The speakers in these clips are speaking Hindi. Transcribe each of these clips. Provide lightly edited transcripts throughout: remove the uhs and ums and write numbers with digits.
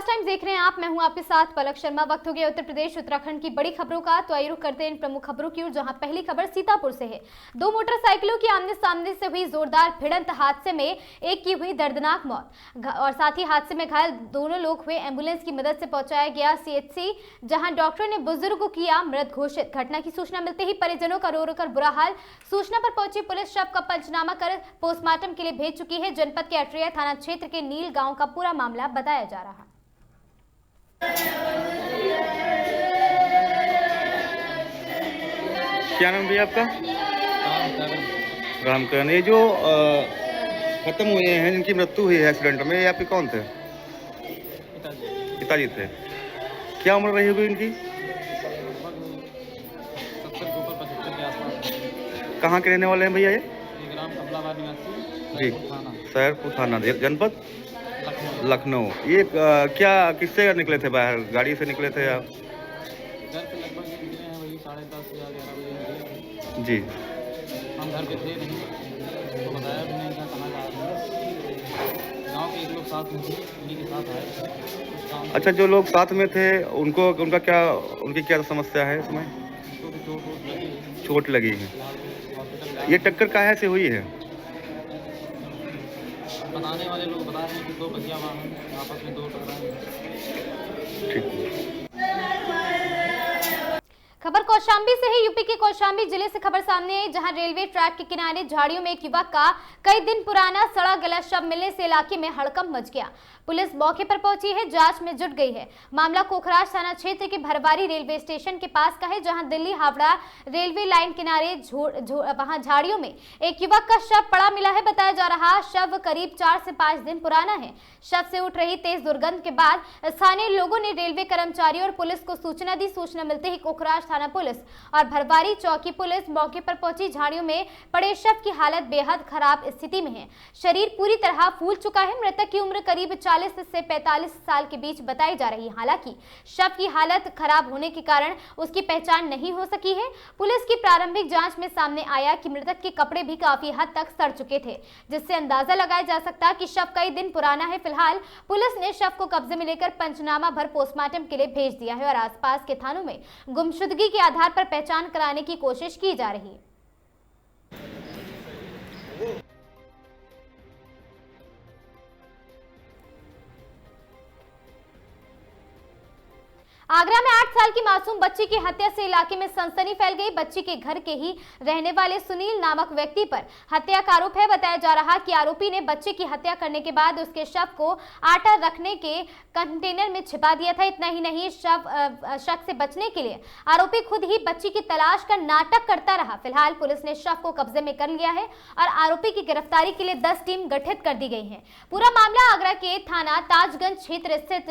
फास्ट टाइम्स देख रहे हैं आप। मैं हूं आपके साथ पलक शर्मा। वक्त हो गया उत्तर प्रदेश उत्तराखंड की बड़ी खबरों का, तो आइए रुक करते हैं इन प्रमुख खबरों की ओर, जहां पहली खबर सीतापुर से है। दो मोटरसाइकिलों की आमने सामने से हुई जोरदार भिड़ंत हादसे में एक की हुई दर्दनाक मौत और साथ ही हादसे में घायल दोनों लोग हुए। एम्बुलेंस की मदद से पहुंचाया गया सीएचसी, जहां डॉक्टरों ने बुजुर्ग को किया मृत घोषित। घटना की सूचना मिलते ही परिजनों का रो रो कर बुरा हाल। सूचना पर पहुंची पुलिस शव का पंचनामा कर पोस्टमार्टम के लिए भेज चुकी है। जनपद के अटरिया थाना क्षेत्र के नील गांव का पूरा मामला बताया जा रहा है। क्या नाम भैया आपका? रामकरण। ये जो खत्म हुए हैं, जिनकी मृत्यु हुई है एक्सीडेंट में, ये आपके कौन थे? पिताजी थे। क्या उम्र रही होगी इनकी? 70 के ऊपर 75 के आसपास। कहाँ के रहने वाले हैं भैया ये? ग्राम कमलाबाद निवासी जी, सैरपुर थाना, जनपद लखनऊ। लखनऊ। ये क्या किससे निकले थे बाहर? गाड़ी से निकले थे या? घर से लगभग निकले हैं वही 10:30 या 11 बजे निकले। जी, हम घर पे थे नहीं, तो बताया भी नहीं था कहाँ जा रहे हैं। गाँव के एक लोग साथ में थे, उन्हीं के साथ आए कुछ काम। अच्छा, जो लोग साथ में थे उनकी क्या समस्या है इसमें? उनको भी चोट वोट लगी, चोट लगी है। हॉस्पिटल ये टक्कर काहे से हुई है? बताने वाले लोग बता रहे हैं कि दो पहिया वाहन आपस में दो टकराए। ठीक है। खबर कौशाम्बी से है। यूपी के कौशाम्बी जिले से खबर सामने आई, जहां रेलवे ट्रैक के किनारे झाड़ियों में एक युवक का कई दिन पुराना सड़ा गला शव मिलने से इलाके में हड़कंप मच गया। पुलिस मौके पर पहुंची है, जांच में जुट गई है। मामला कोखराज थाना क्षेत्र के भरवारी रेलवे स्टेशन के पास का है, जहां दिल्ली हावड़ा रेलवे लाइन किनारे वहां झाड़ियों में एक युवक का शव पड़ा मिला है। बताया जा रहा शव करीब 4 से 5 दिन पुराना है। शव से उठ रही तेज दुर्गंध के बाद स्थानीय लोगों ने रेलवे कर्मचारियों और पुलिस को सूचना दी। सूचना मिलते ही कोखराज थाना पुलिस और भरवारी चौकी पुलिस मौके पर पहुंची। झाड़ियों में पड़े शव की हालत बेहद खराब स्थिति में है। शरीर पूरी तरह फूल चुका है। मृतक की उम्र करीब 40 से 45 साल के बीच बताई जा रही है। हालांकि शव की हालत खराब होने के कारण उसकी पहचान नहीं हो सकी है। पुलिस की प्रारंभिक जांच में सामने आया कि मृतक के कपड़े भी काफी हद तक सड़ चुके थे, जिससे अंदाजा लगाया जा सकता कि शव कई दिन पुराना है। फिलहाल पुलिस ने शव को कब्जे में लेकर पंचनामा भर पोस्टमार्टम के लिए भेज दिया है और आसपास के थानों में गुमशुदगी के आधार पर पहचान कराने की कोशिश की जा रही है। आगरा में 8 साल की मासूम बच्ची की हत्या से इलाके में सनसनी फैल गई। बच्ची के घर के ही रहने वाले सुनील नामक व्यक्ति पर हत्या का आरोप है। बताया जा रहा कि आरोपी ने बच्चे की हत्या करने के बाद उसके शव को आटा रखने के कंटेनर में छिपा दिया था। इतना ही नहीं, शक से बचने के लिए आरोपी खुद ही बच्ची की तलाश का नाटक करता रहा। फिलहाल पुलिस ने शव को कब्जे में कर लिया है और आरोपी की गिरफ्तारी के लिए 10 टीम गठित कर दी गई है। पूरा मामला आगरा के थाना ताजगंज क्षेत्र स्थित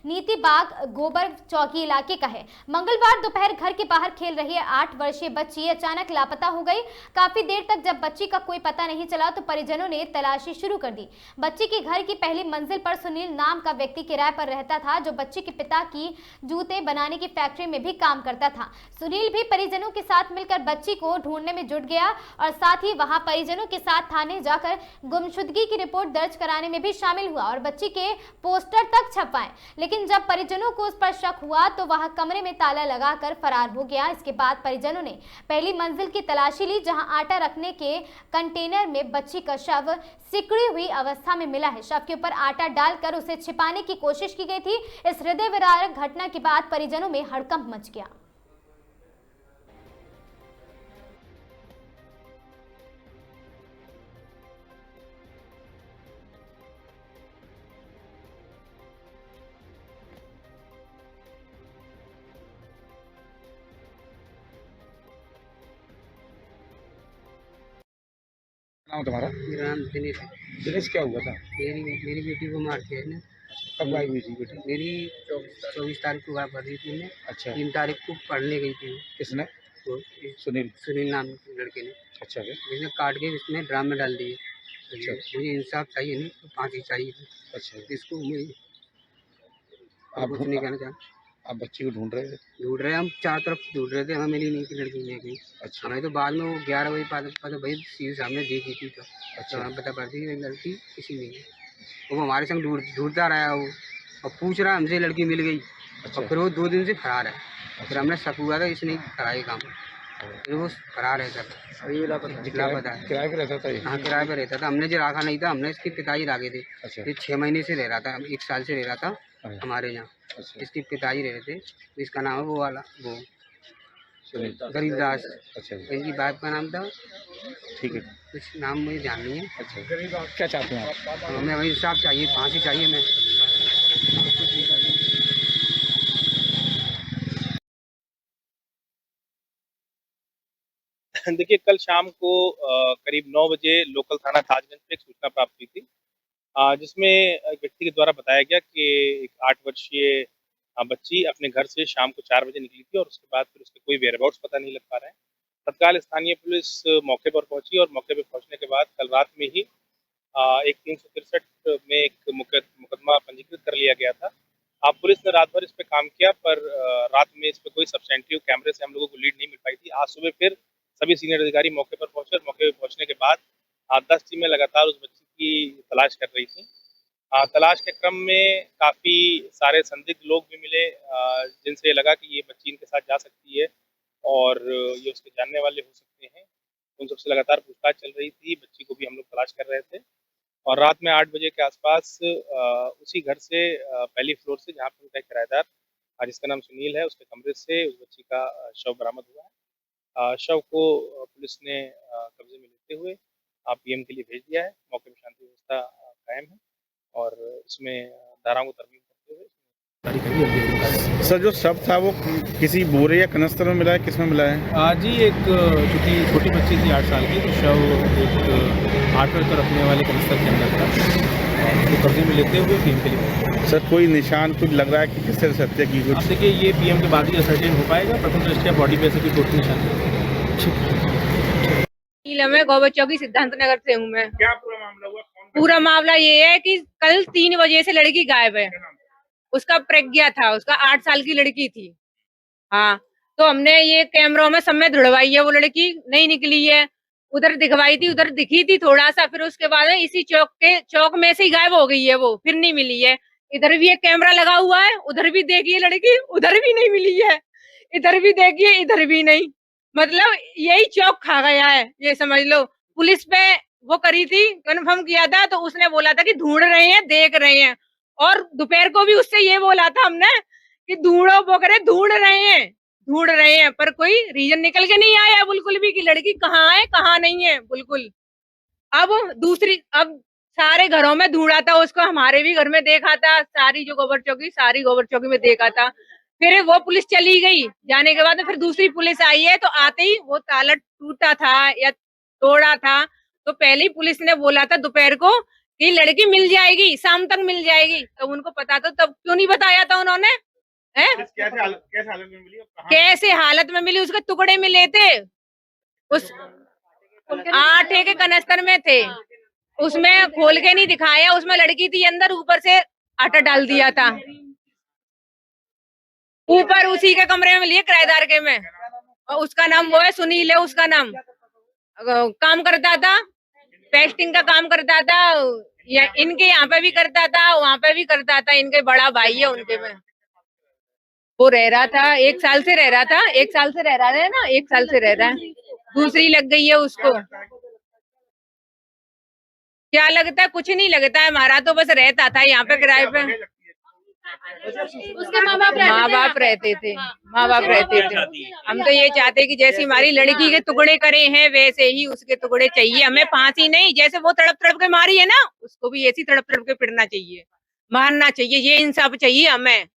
नीतिबाग गोबर चौकी इलाके का है। मंगलवार दोपहर घर के बाहर खेल रही 8 वर्षीय बच्ची अचानक लापता हो गई। काफी देर तक जब बच्ची का कोई पता नहीं चला तो परिजनों ने तलाशी शुरू कर दी। बच्ची के घर की पहली मंजिल पर सुनील नाम का व्यक्ति किराए पर रहता था, जो बच्ची के पिता की जूते बनाने की फैक्ट्री में भी काम करता था। सुनील भी परिजनों के साथ मिलकर बच्ची को ढूंढने में जुट गया और साथ ही वहां परिजनों के साथ थाने जाकर गुमशुदगी की रिपोर्ट दर्ज कराने में भी शामिल हुआ और बच्ची के पोस्टर तक छपवाए। लेकिन जब परिजनों को उस पर शक हुआ तो वह कमरे में ताला लगाकर फरार हो गया। इसके बाद परिजनों ने पहली मंजिल की तलाशी ली, जहां आटा रखने के कंटेनर में बच्ची का शव सिकुड़ी हुई अवस्था में मिला है। शव के ऊपर आटा डालकर उसे छिपाने की कोशिश की गई थी। इस हृदय विदारक घटना के बाद परिजनों में हड़कंप मच गया। नाम तुम्हारा? मेरा नाम दिनेश है। दिनेश, क्या हुआ था? मेरी बेटी को मार के है ना। कब आई हुई थी बेटी? मेरी 24 तारीख को घर दी थी। मैं अच्छा, 3 तारीख को पढ़ने गई थी। किसने? वो सुनील नाम के लड़के ने। अच्छा, जिसने काट के इसमें ड्राम में डाल दिए। अच्छा। मुझे इंसाफ चाहिए, नहीं तो फांसी चाहिए। अच्छा, इसको मुझे आप कुछ नहीं कहना चाहता। आप बच्ची को ढूंढ रहे थे? ढूंढ रहे हैं हम, चारों तरफ ढूंढ रहे थे। हमें मिली नहीं कि लड़की नहीं गई। अच्छा, हमें तो बाद में वो 11 बजे पता भाई सीधे सामने देखी थी। तो अच्छा। हमें पता पड़ती है लड़की किसी नहीं है। वो हमारे संग ढूंढता रहा वो। और पूछ रहा हमसे लड़की मिल गई। और फिर वो 2 दिन से फरार है। फिर हमने शक हुआ था इसने करा ये काम, फिर वो फरार है सर। लापता है। किराए पे रहता था ये? हाँ, किराए पे रहता था। हमने जो रखा नहीं था, हमने इसके पिताजी राखे थे। अच्छा। ये 6 महीने से रह रहा था, 1 साल से रह रहा था अच्छा। हमारे यहाँ। अच्छा। इसके पिताजी रह रहे थे, इसका नाम है वो वाला वो सुनील। गरीबदास। अच्छा जी। इनकी वाइफ का नाम था, ठीक है। कुछ नाम मुझे ध्यान नहीं है। अच्छा, क्या चाहते हैं आप? हमें वही इंसाफ चाहिए, फांसी चाहिए हमें। कुछ नहीं चाहिए। देखिए, कल शाम को करीब 9 बजे लोकल थाना ताजगंज पे एक सूचना प्राप्त हुई थी, जिसमें एक व्यक्ति के द्वारा बताया गया कि एक 8 वर्षीय बच्ची अपने घर से शाम को 4 बजे निकली थी और उसके बाद फिर उसके कोई वेयरअबाउट्स पता नहीं लग पा रहे हैं। तत्काल स्थानीय पुलिस मौके पर पहुंची और मौके पर पहुंचने के बाद कल रात में ही एक 363 में एक मुकदमा पंजीकृत कर लिया गया था। पुलिस ने रात भर इस पे काम किया, पर रात में इस पे कोई सब्सटेंटिव कैमरे से हम लोगों को लीड नहीं मिल पाई थी। आज सुबह फिर सभी सीनियर अधिकारी मौके पर पहुंचे और मौके पर पहुंचने के बाद 10 टीमें लगातार उस बच्ची की तलाश कर रही थी। तलाश के क्रम में काफ़ी सारे संदिग्ध लोग भी मिले, जिनसे लगा कि ये बच्ची इनके साथ जा सकती है और ये उसके जानने वाले हो सकते हैं। उन सबसे लगातार पूछताछ चल रही थी। बच्ची को भी हम लोग तलाश कर रहे थे और रात में 8 बजे के आसपास उसी घर से पहली फ्लोर से, जहाँ पर उनका एक किराएदार जिसका नाम सुनील है, उसके कमरे से उस बच्ची का शव बरामद हुआ है। शव को पुलिस ने कब्जे में लेते हुए पीएम के लिए भेज दिया है। मौके पर शांति व्यवस्था कायम है और इसमें धाराओं को तरमीम करते हुए सर, जो शव था वो किसी बोरे या कनस्तर में मिला है, किस में मिला है? जी, एक चूँकि छोटी बच्ची थी 8 साल की, तो शव एक 8 पर रखने वाले कनिस्तर के अंदर था और उसको कब्जे में लेते हुए पीएम के लिए। सर, कोई निशान कुछ लग रहा है कि किस तरह से हत्या की अब कुछ? देखिए, ये पीएम के बाद ही असर्टेन हो पाएगा। प्रथम दृष्टया बॉडी पे ऐसे कोई कोई निशान नहीं। मैं गोबर चौकी सिद्धांत नगर से हूँ। मैं क्या पूरा मामला हुआ? पूरा मामला ये है कि कल 3 बजे से लड़की गायब है। उसका प्रज्ञा था, उसका 8 साल की लड़की थी। हाँ, तो हमने ये कैमरों में सब में धुड़वाई है, वो लड़की नहीं निकली है। उधर दिखवाई थी, उधर दिखी थी थोड़ा सा, फिर उसके बाद इसी चौक में से ही गायब हो गई है वो, फिर नहीं मिली है। इधर भी एक कैमरा लगा हुआ है, उधर भी देखिए लड़की, उधर भी नहीं मिली है। इधर भी देखिए, इधर भी नहीं। मतलब यही चौक खा गया है, ये समझ लो। पुलिस पे वो करी थी, कन्फर्म किया था, तो उसने बोला था कि ढूंढ रहे हैं, देख रहे हैं। और दोपहर को भी उससे ये बोला था हमने कि ढूंढो, वो करे ढूंढ रहे हैं, पर कोई रीजन निकल के नहीं आया बिल्कुल भी कि लड़की कहाँ है कहाँ नहीं है बिल्कुल। अब सारे घरों में ढूंढा था उसको, हमारे भी घर में देखा था, सारी गोबर चौकी में देखा था। फिर वो पुलिस चली गई, जाने के बाद फिर दूसरी पुलिस आई है, तो आते ही वो ताला टूटा था या तोड़ा था, तो पहले ही पुलिस ने बोला था दोपहर को कि लड़की मिल जाएगी, शाम तक मिल जाएगी। तो उनको पता था, तब क्यों नहीं बताया था उन्होंने? कैसे हालत में मिली? उसके टुकड़े मिले थे, उस आटे के कनस्तर में थे, उसमें खोल के नहीं दिखाया, उसमें लड़की थी अंदर, ऊपर से आटा डाल दिया था। ऊपर उसी के कमरे में लिए, किराएदार के में। और उसका नाम वो है, सुनील है उसका नाम। काम करता था, पेस्टिंग का काम करता था, या इनके यहाँ पे भी करता था, वहाँ पे भी करता था। इनके बड़ा भाई है, उनके में वो रह रहा था। 1 साल से रह रहा था, 1 साल से रह रहा है ना, 1 साल से रह रहा है। दूसरी लग गई है उसको। क्या लगता है? कुछ नहीं लगता है, हमारा तो बस रहता था यहाँ पे किराए पे। उसके माँ बाप रहते थे। हम तो ये चाहते कि जैसी हमारी लड़की के टुकड़े करे हैं, वैसे ही उसके टुकड़े चाहिए हमें। फांसी नहीं, जैसे वो तड़प तड़प के मारी है ना, उसको भी ऐसी तड़प तड़प के पिटना चाहिए, मारना चाहिए। ये इंसाफ चाहिए हमें।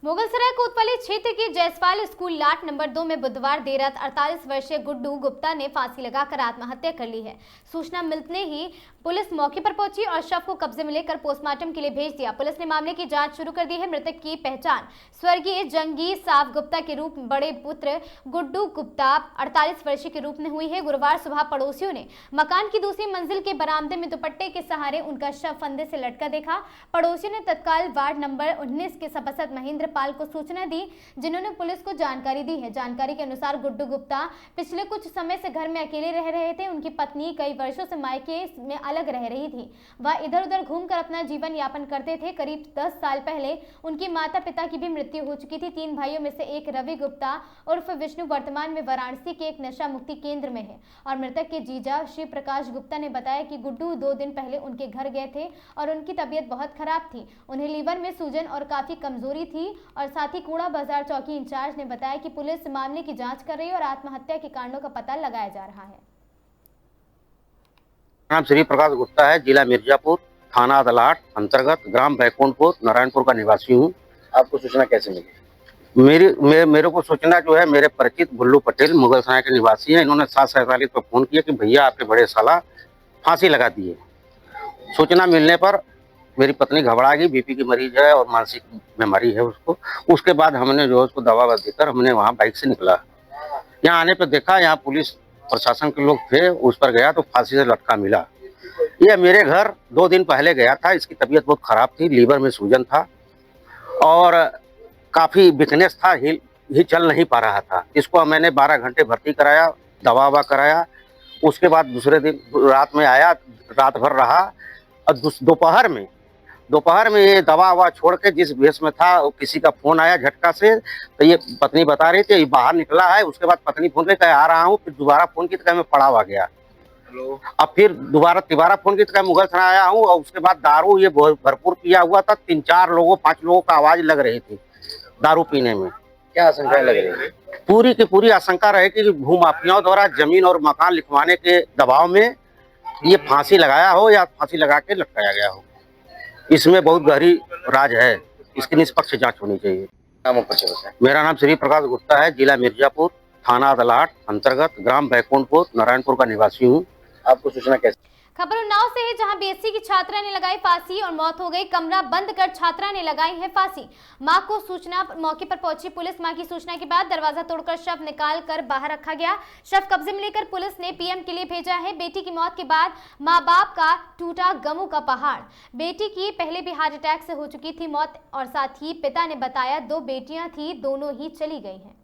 मुगलसराय कोतवाली क्षेत्र के जयसवाल स्कूल लाट नंबर 2 में बुधवार देर रात 48 वर्षीय गुड्डू गुप्ता ने फांसी लगाकर आत्महत्या कर ली है। सूचना मिलते ही पुलिस मौके पर पहुंची और शव को कब्जे में लेकर पोस्टमार्टम के लिए भेज दिया। पुलिस ने मामले की जांच शुरू कर दी है। मृतक की पहचान स्वर्गीय जंगी साफ गुप्ता के रूप में बड़े पुत्र गुड्डू गुप्ता 48 वर्षीय के रूप में हुई है। गुरुवार सुबह पड़ोसियों ने मकान की दूसरी मंजिल के बरामदे में दुपट्टे के सहारे उनका शव फंदे से लटका देखा। पड़ोसियों ने तत्काल वार्ड नंबर 19 के सभासद महेंद्र पाल को सूचना दी, जिन्होंने पुलिस को जानकारी दी है। जानकारी के अनुसार गुड्डू गुप्ता पिछले कुछ समय से घर में अकेले रह रहे थे। उनकी पत्नी कई वर्षों से मायके में अलग रह रही थी। वह इधर उधर घूमकर अपना जीवन यापन करते थे। करीब 10 साल पहले उनकी माता पिता की भी मृत्यु हो चुकी थी। 3 भाइयों में से एक रवि गुप्ता उर्फ विष्णु वर्तमान में वाराणसी के एक नशा मुक्ति केंद्र में है और मृतक के जीजा शिव प्रकाश गुप्ता ने बताया कि गुड्डू 2 दिन पहले उनके घर गए थे और उनकी तबीयत बहुत खराब थी। उन्हें लीवर में सूजन और काफी कमजोरी थी। और साथ ही कूड़ा बाजार चौकी इंचार्ज ने बताया कि पुलिस मामले की जांच कर रही है और आत्महत्या के कारणों का पता लगाया जा रहा है। नाम श्री प्रकाश गुप्ता है, जिला मिर्जापुर, थाना अदलाट अंतर्गत, ग्राम बैकुंठपुर, नारायणपुर का निवासी हूँ। आपको सूचना कैसे मिली? मेरे को सूचना जो है, मेरे परिचित भुल्लू पटेल मुगलसराय के निवासी हैं। इन्होंने 7:47 पर फोन किया कि भैया आपके बड़े साला फांसी लगा दिए। सूचना मिलने पर मेरी पत्नी घबरा गई, बीपी की मरीज है और मानसिक बीमारी है उसको। उसके बाद हमने जो है उसको दवा देकर हमने वहाँ बाइक से निकला। यहाँ आने पर देखा, यहाँ पुलिस प्रशासन के लोग थे, उस पर गया तो फांसी से लटका मिला। ये मेरे घर 2 दिन पहले गया था। इसकी तबीयत बहुत खराब थी, लीवर में सूजन था और काफ़ी वीकनेस था, ही चल नहीं पा रहा था। इसको मैंने 12 घंटे भर्ती कराया, दवा ववा कराया। उसके बाद दूसरे दिन रात में आया, रात भर रहा और दोपहर में ये दवा ववा छोड़ के जिस वेश में था, किसी का फोन आया झटका से, तो ये पत्नी बता रही थी बाहर निकला है। उसके बाद पत्नी फोन करके आ रहा हूँ, फिर दोबारा फोन की तो मैं पड़ा हुआ गया। अब फिर तिबारा फोन की तो मुगलसराय आया हूँ और उसके बाद दारू ये भरपूर पिया हुआ था। 3-4 लोगों 5 लोगों का आवाज लग रही थी दारू पीने में। क्या आशंका लग रही है? पूरी की पूरी आशंका रहे कि भूमाफियाओं द्वारा जमीन और मकान लिखवाने के दबाव में ये फांसी लगाया हो या फांसी लगा के लटकाया गया हो। इसमें बहुत गहरी राज है, इसकी निष्पक्ष जांच होनी चाहिए। मेरा नाम श्री प्रकाश गुप्ता है, जिला मिर्जापुर, थाना अदलाट अंतर्गत, ग्राम बैकुंठपुर, नारायणपुर का निवासी हूँ। आपको सूचना कैसे? खबर उन्नाव से है, जहां बीएससी की छात्रा ने लगाई फांसी और मौत हो गई। कमरा बंद कर छात्रा ने लगाई है फांसी। मां को सूचना मौके पर पहुंची पुलिस। मां की सूचना के बाद दरवाजा तोड़कर शव निकाल कर बाहर रखा गया। शव कब्जे में लेकर पुलिस ने पीएम के लिए भेजा है। बेटी की मौत के बाद माँ बाप का टूटा गमों का पहाड़। बेटी की पहले भी हार्ट अटैक से हो चुकी थी मौत और साथ ही पिता ने बताया 2 बेटियां थी, दोनों ही चली गई हैं।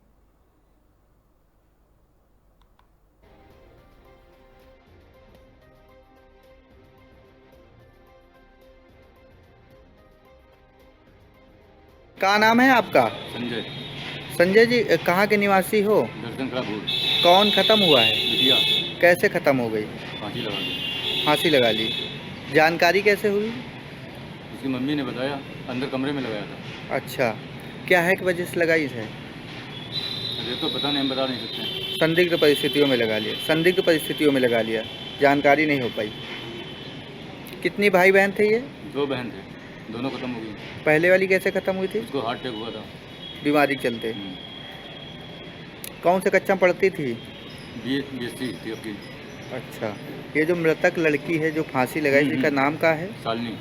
क्या नाम है आपका? संजय। संजय जी, कहाँ के निवासी हो? दर्जन कला भूल। कौन खत्म हुआ है? बिटिया कैसे खत्म हो गई? फांसी लगा दी। फांसी लगा ली। जानकारी कैसे हुई? उसकी मम्मी ने बताया, अंदर कमरे में लगाया था। अच्छा, क्या है कि वजह से लगाई है? अरे तो पता नहीं, हम बता नहीं सकते। संदिग्ध परिस्थितियों में लगा लिया। संदिग्ध परिस्थितियों में लगा लिया, जानकारी नहीं हो पाई। कितनी भाई बहन थे ये? 2 बहन थे, दोनों खत्म हो गई। पहले वाली कैसे खत्म हुई थी? उसको हार्ट अटैक हुआ था, बीमारी के चलते। कौन से कक्षा पढ़ती थी? बीएससी थी अपनी। अच्छा, ये जो मृतक लड़की है जो फांसी लगाई, इसका नाम क्या है? शालिनी।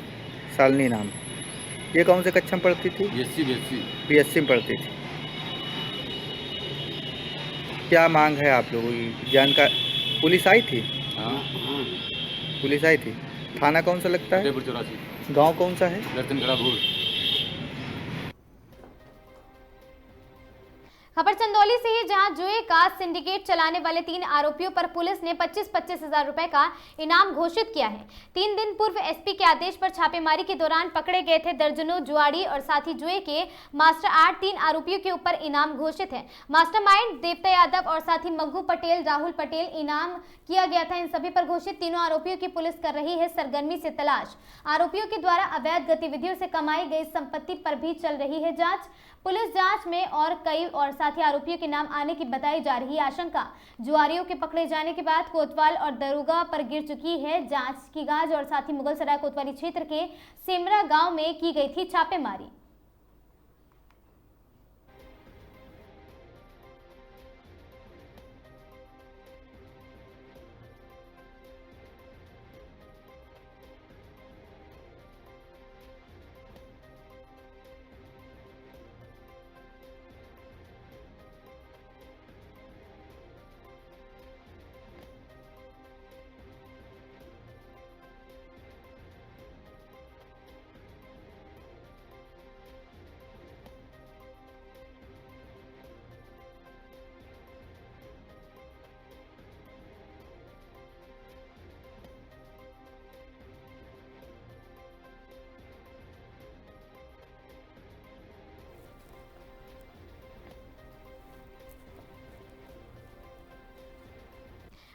शालिनी नाम। ये कौन से कक्षा में पढ़ती थी? बीएससी में पढ़ती थी। क्या मांग है आप लोगों की? जानकारी पुलिस आई थी? हाँ, पुलिस आई थी। थाना कौन सा लगता है? 84। गांव कौन सा है? दर्जन कला भूल। खबर चंदौली से है, जहां जुए का सिंडिकेट चलाने वाले 3 आरोपियों पर पुलिस ने 25-25 हजार रुपए का इनाम घोषित किया है। 3 दिन पूर्व एसपी के आदेश पर छापेमारी के दौरान पकड़े गए थे दर्जनों जुआड़ी और साथ ही जुए के मास्टर 3 आरोपियों के ऊपर इनाम घोषित है। मास्टरमाइंड देवता यादव और साथ ही मग्गू पटेल, राहुल पटेल इनाम किया गया था। इन सभी पर घोषित तीनों आरोपियों की पुलिस कर रही है सरगर्मी से तलाश। आरोपियों के द्वारा अवैध गतिविधियों से कमाई गई संपत्ति पर भी चल रही है जांच। पुलिस जांच में और कई और साथ ही आरोपियों के नाम आने की बताई जा रही आशंका। जुआरियों के पकड़े जाने के बाद कोतवाल और दरोगा पर गिर चुकी है जांच की गाज और साथ ही मुगलसराय कोतवाली क्षेत्र के सिमरा गांव में की गई थी छापेमारी।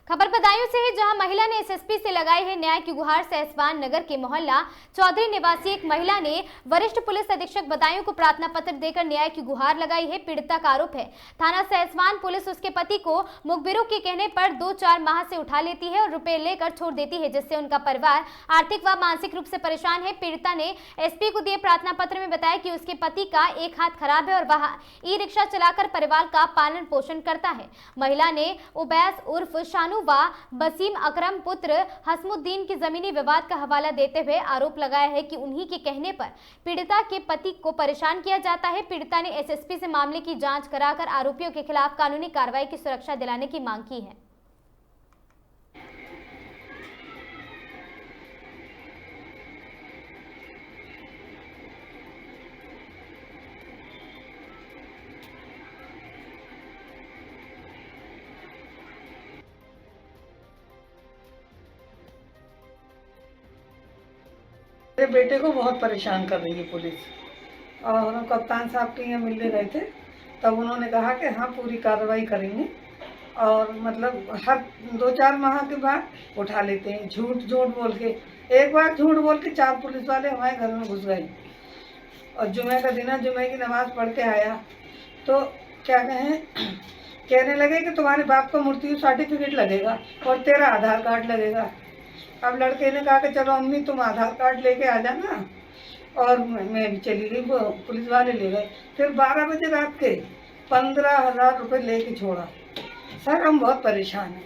खबर बदायूं से है, जहां महिला ने एसएसपी से लगाई है न्याय की गुहार। सहसवान नगर के मोहल्ला चौधरी निवासी एक महिला ने वरिष्ठ पुलिस अधीक्षक बदायूं को प्रार्थना पत्र देकर न्याय की गुहार लगाई है। पीड़िता का आरोप है थाना सहसवान पुलिस उसके पति को मुखबिरों के कहने पर 2-4 माह से उठा लेती है और रुपए लेकर छोड़ देती है, जिससे उनका परिवार आर्थिक व मानसिक रूप से परेशान है। पीड़िता ने एसपी को दिए प्रार्थना पत्र में बताया कि उसके पति का एक हाथ खराब है और वह ई-रिक्शा चलाकर परिवार का पालन पोषण करता है। महिला ने उबैस उर्फ शानू व बसीम अकरम पुत्र हसमुद्दीन की जमीनी विवाद का हवाला देते हुए आरोप लगाया है कि उन्हीं के कहने पर पीड़िता के पति को परेशान किया जाता है। पीड़िता ने एसएसपी से मामले की जांच कराकर आरोपियों के खिलाफ कानूनी कार्रवाई की सुरक्षा दिलाने की मांग की है। मेरे बेटे को बहुत परेशान कर रही है पुलिस, और हम कप्तान साहब के यहाँ मिलने गए थे, तब उन्होंने कहा कि हाँ पूरी कार्रवाई करेंगे, और मतलब हर 2-4 माह के बाद उठा लेते हैं। झूठ बोल के, एक बार झूठ बोल के 4 पुलिस वाले हमारे घर में घुस गए, और जुमे का दिन जुमे की नमाज पढ़ के आया तो क्या कहने लगे कि तुम्हारे बाप का मृत्यु सर्टिफिकेट लगेगा और तेरा आधार कार्ड लगेगा। अब लड़के ने कहा कि चलो अम्मी तुम आधार कार्ड लेके आ जाना, और मैं भी चली गई। वो पुलिस वाले ले गए। फिर 12 बजे रात के 15,000 रुपये लेके छोड़ा। सर हम बहुत परेशान हैं,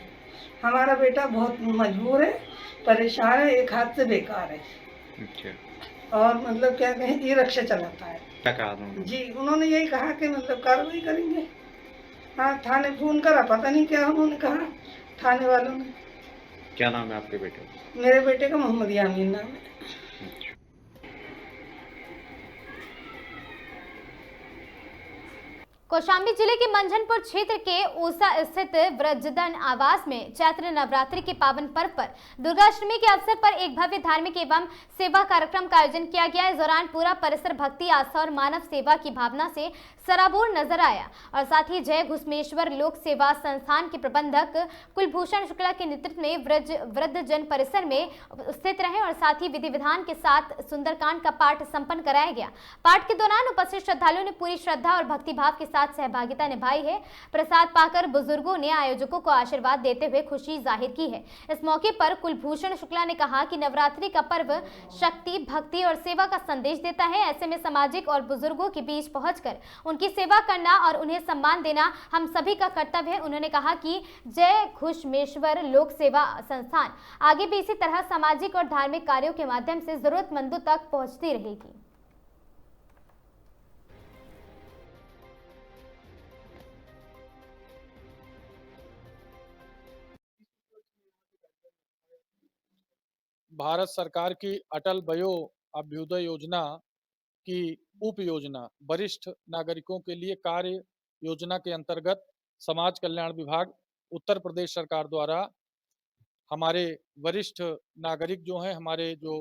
हमारा बेटा बहुत मजबूर है, परेशान है, एक हाथ से बेकार है। अच्छा। और मतलब क्या कहें, ई-रिक्शा चलाता है। क्या कहा जी? उन्होंने यही कहा कि मतलब कार्रवाई करेंगे। हाँ थाने फोन करा, पता नहीं क्या उन्होंने कहा थाने वालों ने। क्या नाम है आपके बेटे? मेरे बेटे का मोहम्मद यामीन नाम है। कौशाम्बी जिले के मंझनपुर क्षेत्र के ऊसा स्थित वृद्धजन आवास में चैत्र नवरात्रि के पावन पर्व पर दुर्गाष्टमी के अवसर पर एक भव्य धार्मिक एवं सेवा कार्यक्रम का आयोजन किया गया। इस दौरान पूरा परिसर भक्ति, आस्था और मानव सेवा की भावना से सराबोर नजर आया, और साथ ही जय घुसमेश्वर लोक सेवा संस्थान के प्रबंधक कुलभूषण शुक्ला के नेतृत्व में वृद्धजन परिसर में स्थित रहे, और साथ ही विधि विधान के साथ सुंदरकांड का पाठ संपन्न कराया गया। पाठ के दौरान उपस्थित श्रद्धालुओं ने पूरी श्रद्धा और भक्तिभाव के साथ सहभागिता निभाई है। प्रसाद पाकर बुजुर्गों ने आयोजकों को आशीर्वाद देते हुए खुशी जाहिर की है। इस मौके पर कुलभूषण शुक्ला ने कहा कि नवरात्रि का पर्व शक्ति, भक्ति और सेवा का संदेश देता है। ऐसे में सामाजिक और बुजुर्गों के बीच पहुंचकर उनकी सेवा करना और उन्हें सम्मान देना हम सभी का कर्तव्य है। उन्होंने कहा कि जय घुसमेश्वर लोक सेवा संस्थान आगे भी इसी तरह सामाजिक और धार्मिक कार्यों के माध्यम से जरूरतमंदों तक पहुंचती रहेगी। भारत सरकार की अटल वयो अभ्युदय योजना की उप योजना वरिष्ठ नागरिकों के लिए कार्य योजना के अंतर्गत समाज कल्याण विभाग उत्तर प्रदेश सरकार द्वारा हमारे वरिष्ठ नागरिक जो हैं, हमारे जो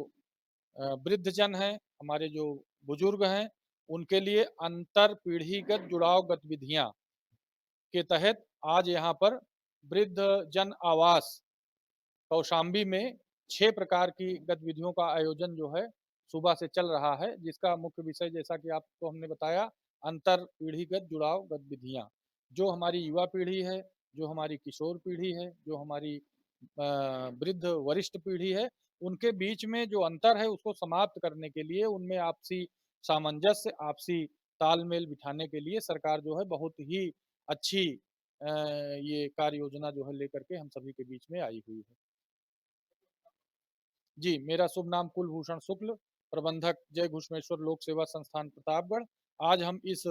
वृद्धजन हैं, हमारे जो बुजुर्ग हैं, उनके लिए अंतर पीढ़ीगत जुड़ाव गतिविधियां के तहत आज यहाँ पर वृद्धजन आवास कौशाम्बी में 6 प्रकार की गतिविधियों का आयोजन जो है सुबह से चल रहा है, जिसका मुख्य विषय जैसा कि आपको हमने बताया अंतर पीढ़ीगत जुड़ाव गतिविधियां। जो हमारी युवा पीढ़ी है, जो हमारी किशोर पीढ़ी है, जो हमारी वृद्ध वरिष्ठ पीढ़ी है, उनके बीच में जो अंतर है उसको समाप्त करने के लिए, उनमें आपसी सामंजस्य, आपसी तालमेल बिठाने के लिए सरकार जो है बहुत ही अच्छी ये कार्य योजना जो है लेकर के हम सभी के बीच में आई हुई है। जी, मेरा शुभ नाम कुलभूषण शुक्ल, प्रबंधक जय घुसमेश्वर लोक सेवा संस्थान प्रतापगढ़। आज हम इस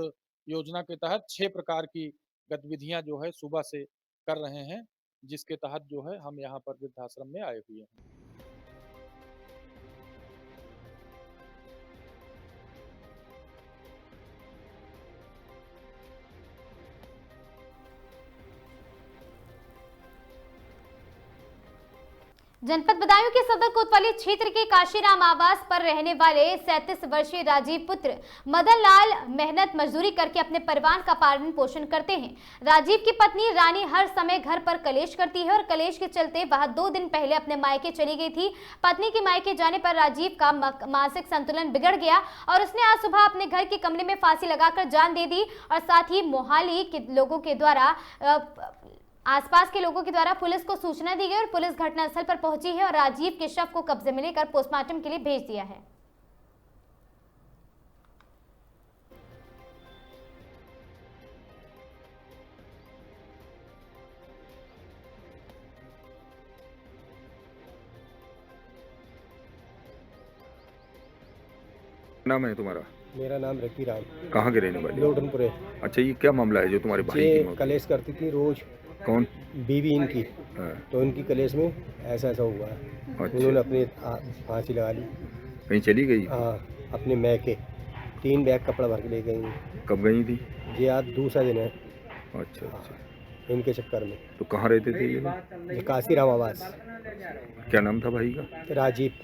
योजना के तहत 6 प्रकार की गतिविधियां जो है सुबह से कर रहे हैं, जिसके तहत जो है हम यहाँ पर वृद्धाश्रम में आए हुए हैं। जनपद बदायूं के सदर कोतवाली क्षेत्र के काशीराम आवास पर रहने वाले 37 वर्षीय राजीव पुत्र मदन लाल मेहनत मजदूरी करके अपने परिवार का पालन पोषण करते हैं। राजीव की पत्नी रानी हर समय घर पर कलेश करती है और कलेश के चलते वह 2 दिन पहले अपने मायके चली गई थी। पत्नी के मायके जाने पर राजीव का मानसिक संतुलन बिगड़ गया और उसने आज सुबह अपने घर के कमरे में फांसी लगाकर जान दे दी और साथ ही मोहाली के लोगों के द्वारा आसपास के लोगों के द्वारा पुलिस को सूचना दी गई और पुलिस घटनास्थल पर पहुंची है और राजीव के शव को कब्जे में लेकर पोस्टमार्टम के लिए भेज दिया है। नाम है तुम्हारा? मेरा नाम रकी राम। कहाँ के रहने वाले? लोटनपुरे। अच्छा, ये क्या मामला है जो तुम्हारे भाई की मौत? कलेश करती थी रोज। कौन? बीवी इनकी। तो उनकी कलेश में ऐसा हुआ। अच्छा। उन्होंने अपनी फांसी लगा ली। कहीं चली गई? हाँ, अपने मैके 3 बैग कपड़ा भर के ले गई। कब गई थी? ये आज दूसरा दिन है। अच्छा। इनके चक्कर में। तो कहाँ रहते थे ये? काशीराम आवास। क्या नाम था भाई का? राजीव।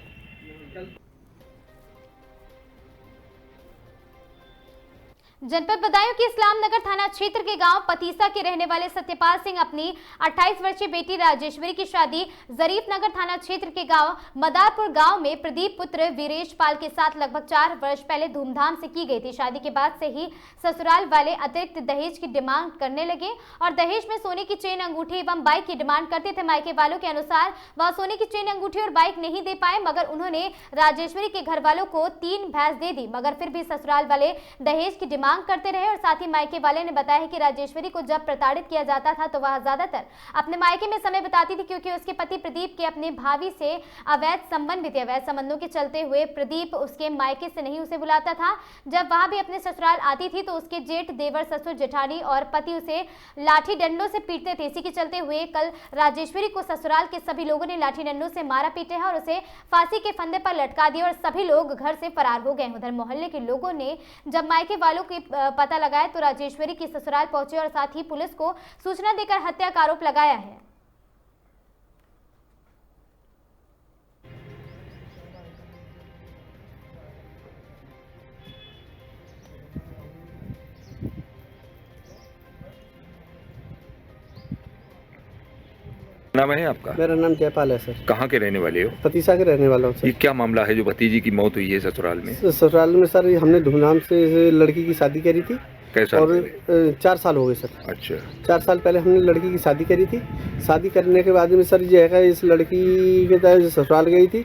जनपद बदायूं के इस्लाम नगर थाना क्षेत्र के गांव पतीसा के रहने वाले सत्यपाल सिंह अपनी 28 वर्षीय बेटी राजेश्वरी की शादी जरीफ नगर थाना क्षेत्र के गांव मदारपुर गांव में प्रदीप पुत्र वीरेश पाल के साथ लगभग 4 वर्ष पहले धूमधाम से की गई थी। शादी के बाद से ही ससुराल वाले अतिरिक्त दहेज की डिमांड करने लगे और दहेज में सोने की चेन, अंगूठी एवं बाइक की डिमांड करते थे। मायके वालों के अनुसार वह सोने की चेन, अंगूठी और बाइक नहीं दे पाए, मगर उन्होंने राजेश्वरी के घर वालों को 3 भैंस दे दी, मगर फिर भी ससुराल वाले दहेज की डिमांड करते रहे। और साथ ही मायके वाले ने बताया कि राजेश्वरी को जब प्रताड़ित किया जाता था तो वह ज्यादातर अपने मायके में समय बिताती थी, क्योंकि उसके पति प्रदीप के अपने भाभी से अवैध संबंध भी थे। अवैध संबंधों के चलते हुए प्रदीप उसके मायके से नहीं उसे बुलाता था। जब वह भी अपने ससुराल आती थी तो उसके जेठ, देवर, ससुर, जेठानी और पति उसे लाठी डंडों से पीटते थे। इसी के चलते हुए कल राजेश्वरी को ससुराल के सभी लोगों ने लाठी डंडों से मारा पीटे है और उसे फांसी के फंदे पर लटका दिया और सभी लोग घर से फरार हो गए। उधर मोहल्ले के लोगों ने जब मायके वालों के पता लगाया तो राजेश्वरी की ससुराल पहुंचे और साथ ही पुलिस को सूचना देकर हत्या का आरोप लगाया है। नाम है आपका? मेरा नाम जयपाल है सर। कहाँ के रहने वाले हो? पतीसा के रहने वाला हूँ सर। ये क्या मामला है जो भतीजी की मौत हुई है ससुराल में? ससुराल में सर हमने धूमधाम से लड़की की शादी करी थी। कैसा? और 4 साल हो गए सर। अच्छा। 4 साल पहले हमने लड़की की शादी करी थी। शादी करने के बाद में सर ये है इस लड़की के तहत ससुराल गई थी।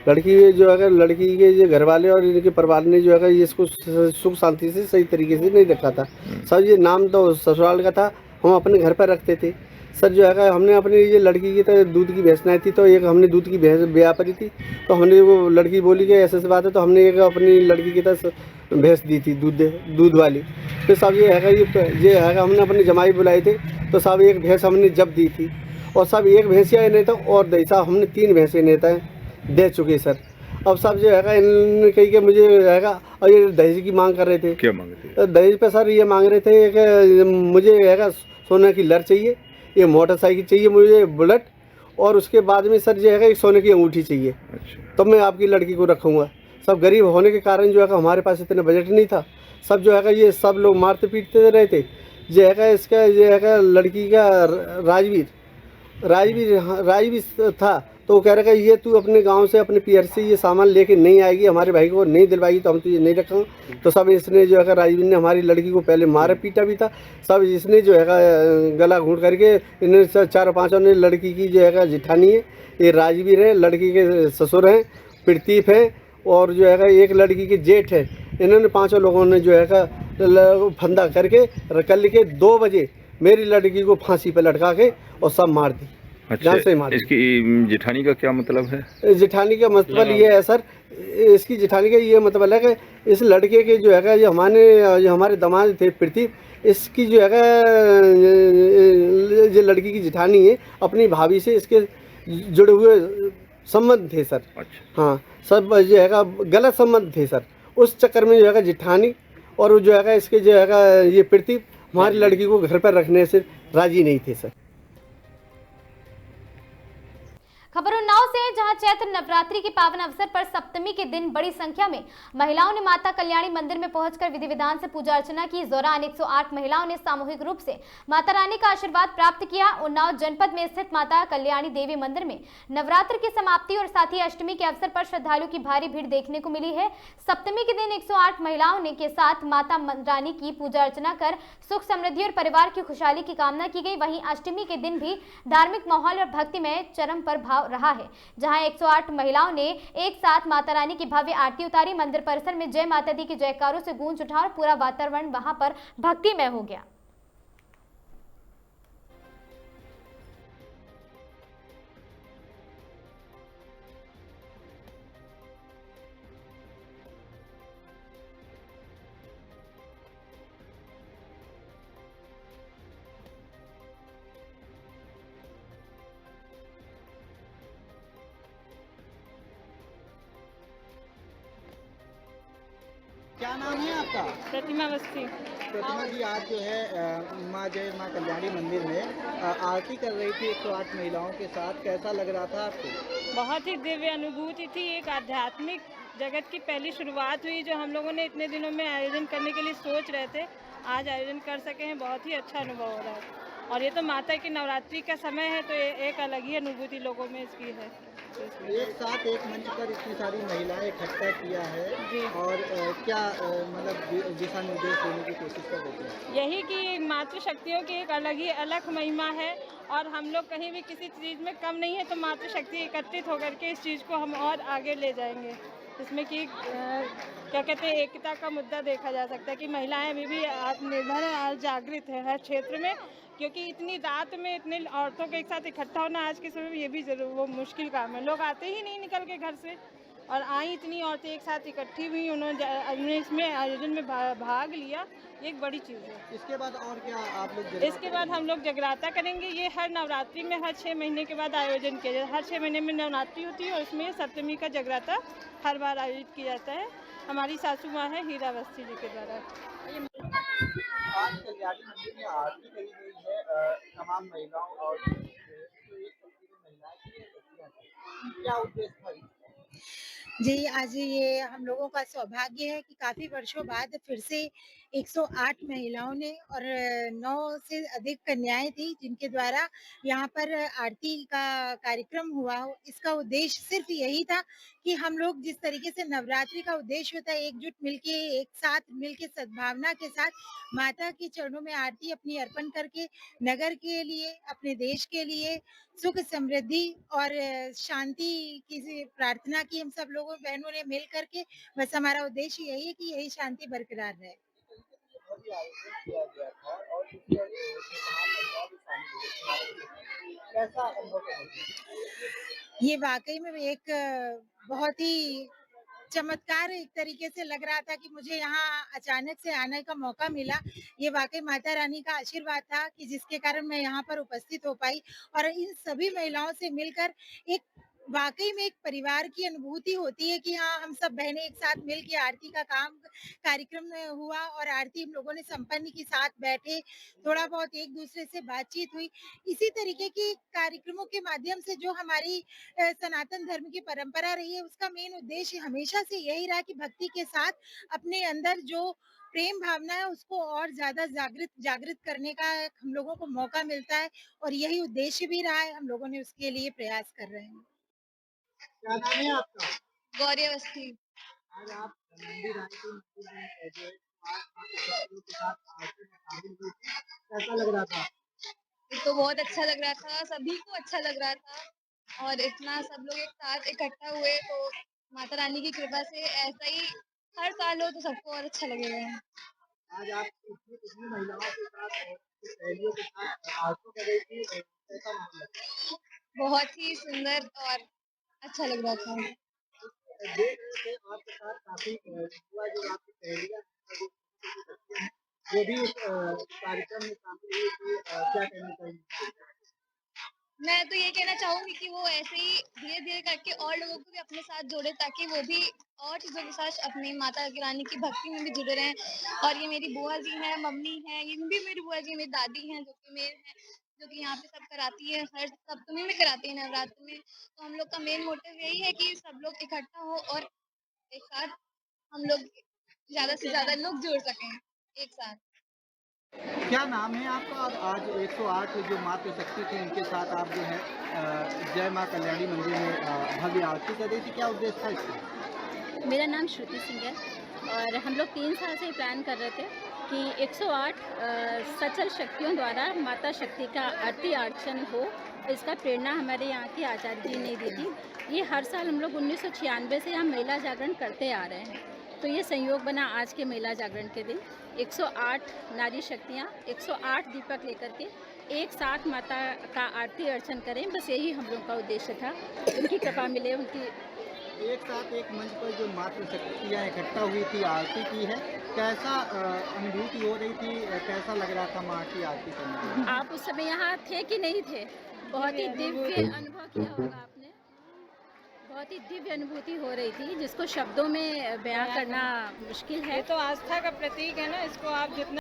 लड़की जो है लड़की के जो घर वाले और इनके परिवार ने जो है ये इसको सुख शांति से सही तरीके से नहीं रखा था सर। ये नाम तो ससुराल का था, हम अपने घर पर रखते थे सर। जो है हमने अपनी ये लड़की की तरह दूध की भैंस नहीं थी, तो एक हमने दूध की भैंस ब्याह पड़ी थी। तो हमने वो लड़की बोली कि ऐसे बात है, तो हमने एक अपनी लड़की की तरह भैंस दी थी दूध वाली। तो सब ये है हमने अपने जमाई बुलाए थे, तो सब एक भैंस हमने जब दी थी और सब एक भैंसिया नहीं था और दही साहब हमने 3 भैंसें नेता दे चुके सर। अब सब जो है इन्होंने कही कि मुझे रहेगा और ये दहेज की मांग कर रहे थे। क्या मांग रहे थे? दहेज पे सर ये मांग रहे थे कि मुझे रहेगा सोने की लर चाहिए, ये मोटरसाइकिल चाहिए, मुझे बुलेट, और उसके बाद में सर जो है एक सोने की अंगूठी चाहिए। अच्छा। तब मैं आपकी लड़की को रखूँगा। सब गरीब होने के कारण जो है हमारे पास इतना बजट नहीं था। सब जो है ये सब लोग मारते पीटते रहे थे। जो है इसका ये है लड़की का राजवीर था, तो वो कह रहा है ये तू अपने गांव से अपने पियर से ये सामान लेके नहीं आएगी, हमारे भाई को नहीं दिलवाएगी तो हम तुझे नहीं रखेंगे। तो सब इसने जो है राजवीर ने हमारी लड़की को पहले मारा पीटा भी था। सब इसने जो है गला घूंट करके इन्हें 4-5 ने लड़की की जो है जिठानी है, ये राजवीर है, लड़की के ससुर हैं, प्रदीप है, और जो है एक लड़की के जेठ है। इन्होंने 5 लोगों ने जो है फंदा करके कल के 2 बजे मेरी लड़की को फांसी पर लटका के और सब मार दी। अच्छा, इसकी जेठानी का क्या मतलब है? जेठानी का मतलब ये है सर, इसकी जेठानी का ये मतलब है कि इस लड़के के जो है जो हमारे दामाद थे प्रदीप, इसकी जो है जो लड़की की जेठानी है अपनी भाभी से इसके जुड़े हुए संबंध थे सर। अच्छा। हाँ, सब जो है गलत संबंध थे सर। उस चक्कर में जो है जेठानी और जो है इसके जो है ये प्रदीप हमारी लड़की को घर पर रखने से राजी नहीं थे सर। खबर उन्नाव से है, जहां चैत्र नवरात्रि के पावन अवसर पर सप्तमी के दिन बड़ी संख्या में महिलाओं ने माता कल्याणी मंदिर में पहुंचकर विधि विधान से पूजा अर्चना की। इस दौरान 108 महिलाओं ने सामूहिक रूप से माता रानी का आशीर्वाद प्राप्त किया। उन्नाव जनपद में स्थित माता कल्याणी देवी मंदिर में नवरात्र की समाप्ति और साथ ही अष्टमी के अवसर पर श्रद्धालुओं की भारी भीड़ देखने को मिली है। सप्तमी के दिन 108 महिलाओं ने के साथ माता रानी की पूजा अर्चना कर सुख समृद्धि और परिवार की खुशहाली की कामना की गई। वहीं अष्टमी के दिन भी धार्मिक माहौल और भक्ति में चरम पर भाव रहा है, जहां 108 महिलाओं ने एक साथ माता रानी की भव्य आरती उतारी। मंदिर परिसर में जय माता दी के जयकारों से गूंज उठा और पूरा वातावरण वहां पर भक्तिमय हो गया। क्या नाम है आपका? प्रतिमा अवस्थी। प्रतिमा जी, आज जो है माँ कल्याणी मंदिर में आरती कर रही थी 108 महिलाओं के साथ, कैसा लग रहा था आपको? बहुत ही दिव्य अनुभूति थी। एक आध्यात्मिक जगत की पहली शुरुआत हुई जो हम लोगों ने इतने दिनों में आयोजन करने के लिए सोच रहे थे, आज आयोजन कर सके हैं। बहुत ही अच्छा अनुभव हो रहा है और ये तो माता की नवरात्रि का समय है, तो एक अलग ही अनुभूति लोगों में इसकी है। एक साथ एक मंच पर इतनी सारी महिलाएं इकट्ठा किया है और क्या मतलब दिशा निर्देश देने की कोशिश कर रहे हैं? यही कि मातृ शक्तियों की एक अलग महिमा है और हम लोग कहीं भी किसी चीज़ में कम नहीं है, तो मातृ शक्ति एकत्रित होकर के इस चीज़ को हम और आगे ले जाएंगे। इसमें कि क्या कहते हैं, एकता का मुद्दा देखा जा सकता है कि महिलाएं अभी भी आत्मनिर्भर और जागृत है हर क्षेत्र में, क्योंकि इतनी रात में इतने औरतों के एक साथ इकट्ठा होना आज के समय में ये भी जरूर वो मुश्किल काम है। लोग आते ही नहीं निकल के घर से, और आई इतनी औरतें एक साथ इकट्ठी हुई, उन्होंने इसमें आयोजन में भाग लिया, ये एक बड़ी चीज़ है। इसके बाद और क्या आप लोग? इसके बाद हम लोग जगराता करेंगे। ये हर नवरात्रि में हर 6 महीने के बाद आयोजन किया जाता है। हर 6 महीने में नवरात्रि होती है और उसमें सप्तमी का जगराता हर बार आयोजित किया जाता है। हमारी सासू माँ है हीरा अवस्थी जी के द्वारा। आज कल्याणी मंदिर में आरती करी गई है तमाम महिलाओं और क्या उद्देश्य था? जी, आज ये हम लोगों का सौभाग्य है कि काफ़ी वर्षों बाद फिर से 108 महिलाओं ने और 9 से अधिक कन्याएं थी जिनके द्वारा यहाँ पर आरती का कार्यक्रम हुआ हो। इसका उद्देश्य सिर्फ यही था कि हम लोग जिस तरीके से नवरात्रि का उद्देश्य होता है एकजुट मिलके एक साथ मिलके सद्भावना के साथ माता के चरणों में आरती अपनी अर्पण करके नगर के लिए, अपने देश के लिए सुख समृद्धि और शांति की प्रार्थना की हम सब लोगों बहनों ने मिल करके। बस हमारा उद्देश्य यही है कि यही शांति बरकरार रहे। ये वाकई में एक बहुत ही चमत्कार एक तरीके से लग रहा था कि मुझे यहाँ अचानक से आने का मौका मिला। ये वाकई माता रानी का आशीर्वाद था कि जिसके कारण मैं यहाँ पर उपस्थित हो पाई और इन सभी महिलाओं से मिलकर एक वाकई में एक परिवार की अनुभूति होती है कि हाँ, हम सब बहनें एक साथ मिल के आरती का कार्यक्रम हुआ और आरती हम लोगों ने संपन्न की, साथ बैठे, थोड़ा बहुत एक दूसरे से बातचीत हुई। इसी तरीके की कार्यक्रमों के माध्यम से जो हमारी सनातन धर्म की परंपरा रही है, उसका मेन उद्देश्य हमेशा से यही रहा कि भक्ति के साथ अपने अंदर जो प्रेम भावना है उसको और ज्यादा जागृत करने का हम लोगों को मौका मिलता है और यही उद्देश्य भी रहा है। हम लोगों ने उसके लिए प्रयास कर रहे हैं। क्या नाम है आपका? गौरी अवस्थी। आज आप मंदिर आए थे, मंदिर में जो के साथ आरती में शामिल हुई थी, कैसा लग रहा था? तो बहुत अच्छा लग रहा था, सभी को अच्छा लग रहा था और इतना सब लोग एक साथ इकट्ठा हुए तो माता रानी की कृपा से ऐसा ही हर साल हो तो सबको और अच्छा लगेगा। आज आप कितनी महिलाओं के साथ सहेलियों के साथ आरती कर रही थी, कैसा माहौल लगा? बहुत ही सुंदर और अच्छा लग रहा था। देख रहे थे आपके साथ काफी युवा जो आपकी सहेलियां जो भी इस कार्यक्रम में शामिल हुई थी, क्या कहना चाहिए? मैं तो ये कहना चाहूंगी कि वो ऐसे ही धीरे धीरे करके और लोगों को भी अपने साथ जोड़े ताकि वो भी और चीज़ों के साथ अपनी माता की रानी की भक्ति में भी जुड़े रहें। और ये मेरी बुआ जी हैं, मम्मी हैं, ये भी मेरी बुआ जी मेरी दादी हैं जो कि मेरे हैं, जो कि यहाँ पे सब कराती है, हर सप्तमी में कराती है, नवरात्र में। तो हम लोग का मेन मोटिव यही है कि सब लोग इकट्ठा हो और एक साथ हम लोग ज़्यादा से ज़्यादा लोग जुड़ सकें एक साथ। क्या नाम है आपका? और आज 108 जो मातृशक्ति थी उनके साथ आप जो है जय माँ कल्याणी मंदिर में भव्य आरती कर रही थी, क्या उद्देश्य था इसका? मेरा नाम श्रुति सिंह है और हम लोग 3 साल से प्लान कर रहे थे कि 108 सचल शक्तियों द्वारा माता शक्ति का आरती अर्चन हो। इसका प्रेरणा हमारे यहाँ की आचार्य जी ने दी थी। ये हर साल हम लोग 1996 से यहाँ महिला जागरण करते आ रहे हैं, तो ये संयोग बना आज के महिला जागरण के दिन। 108 नारी शक्तियाँ 108 दीपक लेकर के एक साथ माता का आरती अर्चन करें, बस यही हम लोग का उद्देश्य था। उनकी कृपा मिले, उनकी एक साथ एक मंच पर जो मातृशक्तियाँ इकट्ठा हुई थी, आरती की है, कैसा अनुभूति हो रही थी, कैसा लग रहा था माँ की आरती करने में? आप उस समय यहाँ थे कि नहीं थे? बहुत ही दिव्य अनुभव किया होगा आपने। बहुत ही दिव्य अनुभूति हो रही थी जिसको शब्दों में बयां करना मुश्किल है। तो आस्था का प्रतीक है ना, इसको आप जितना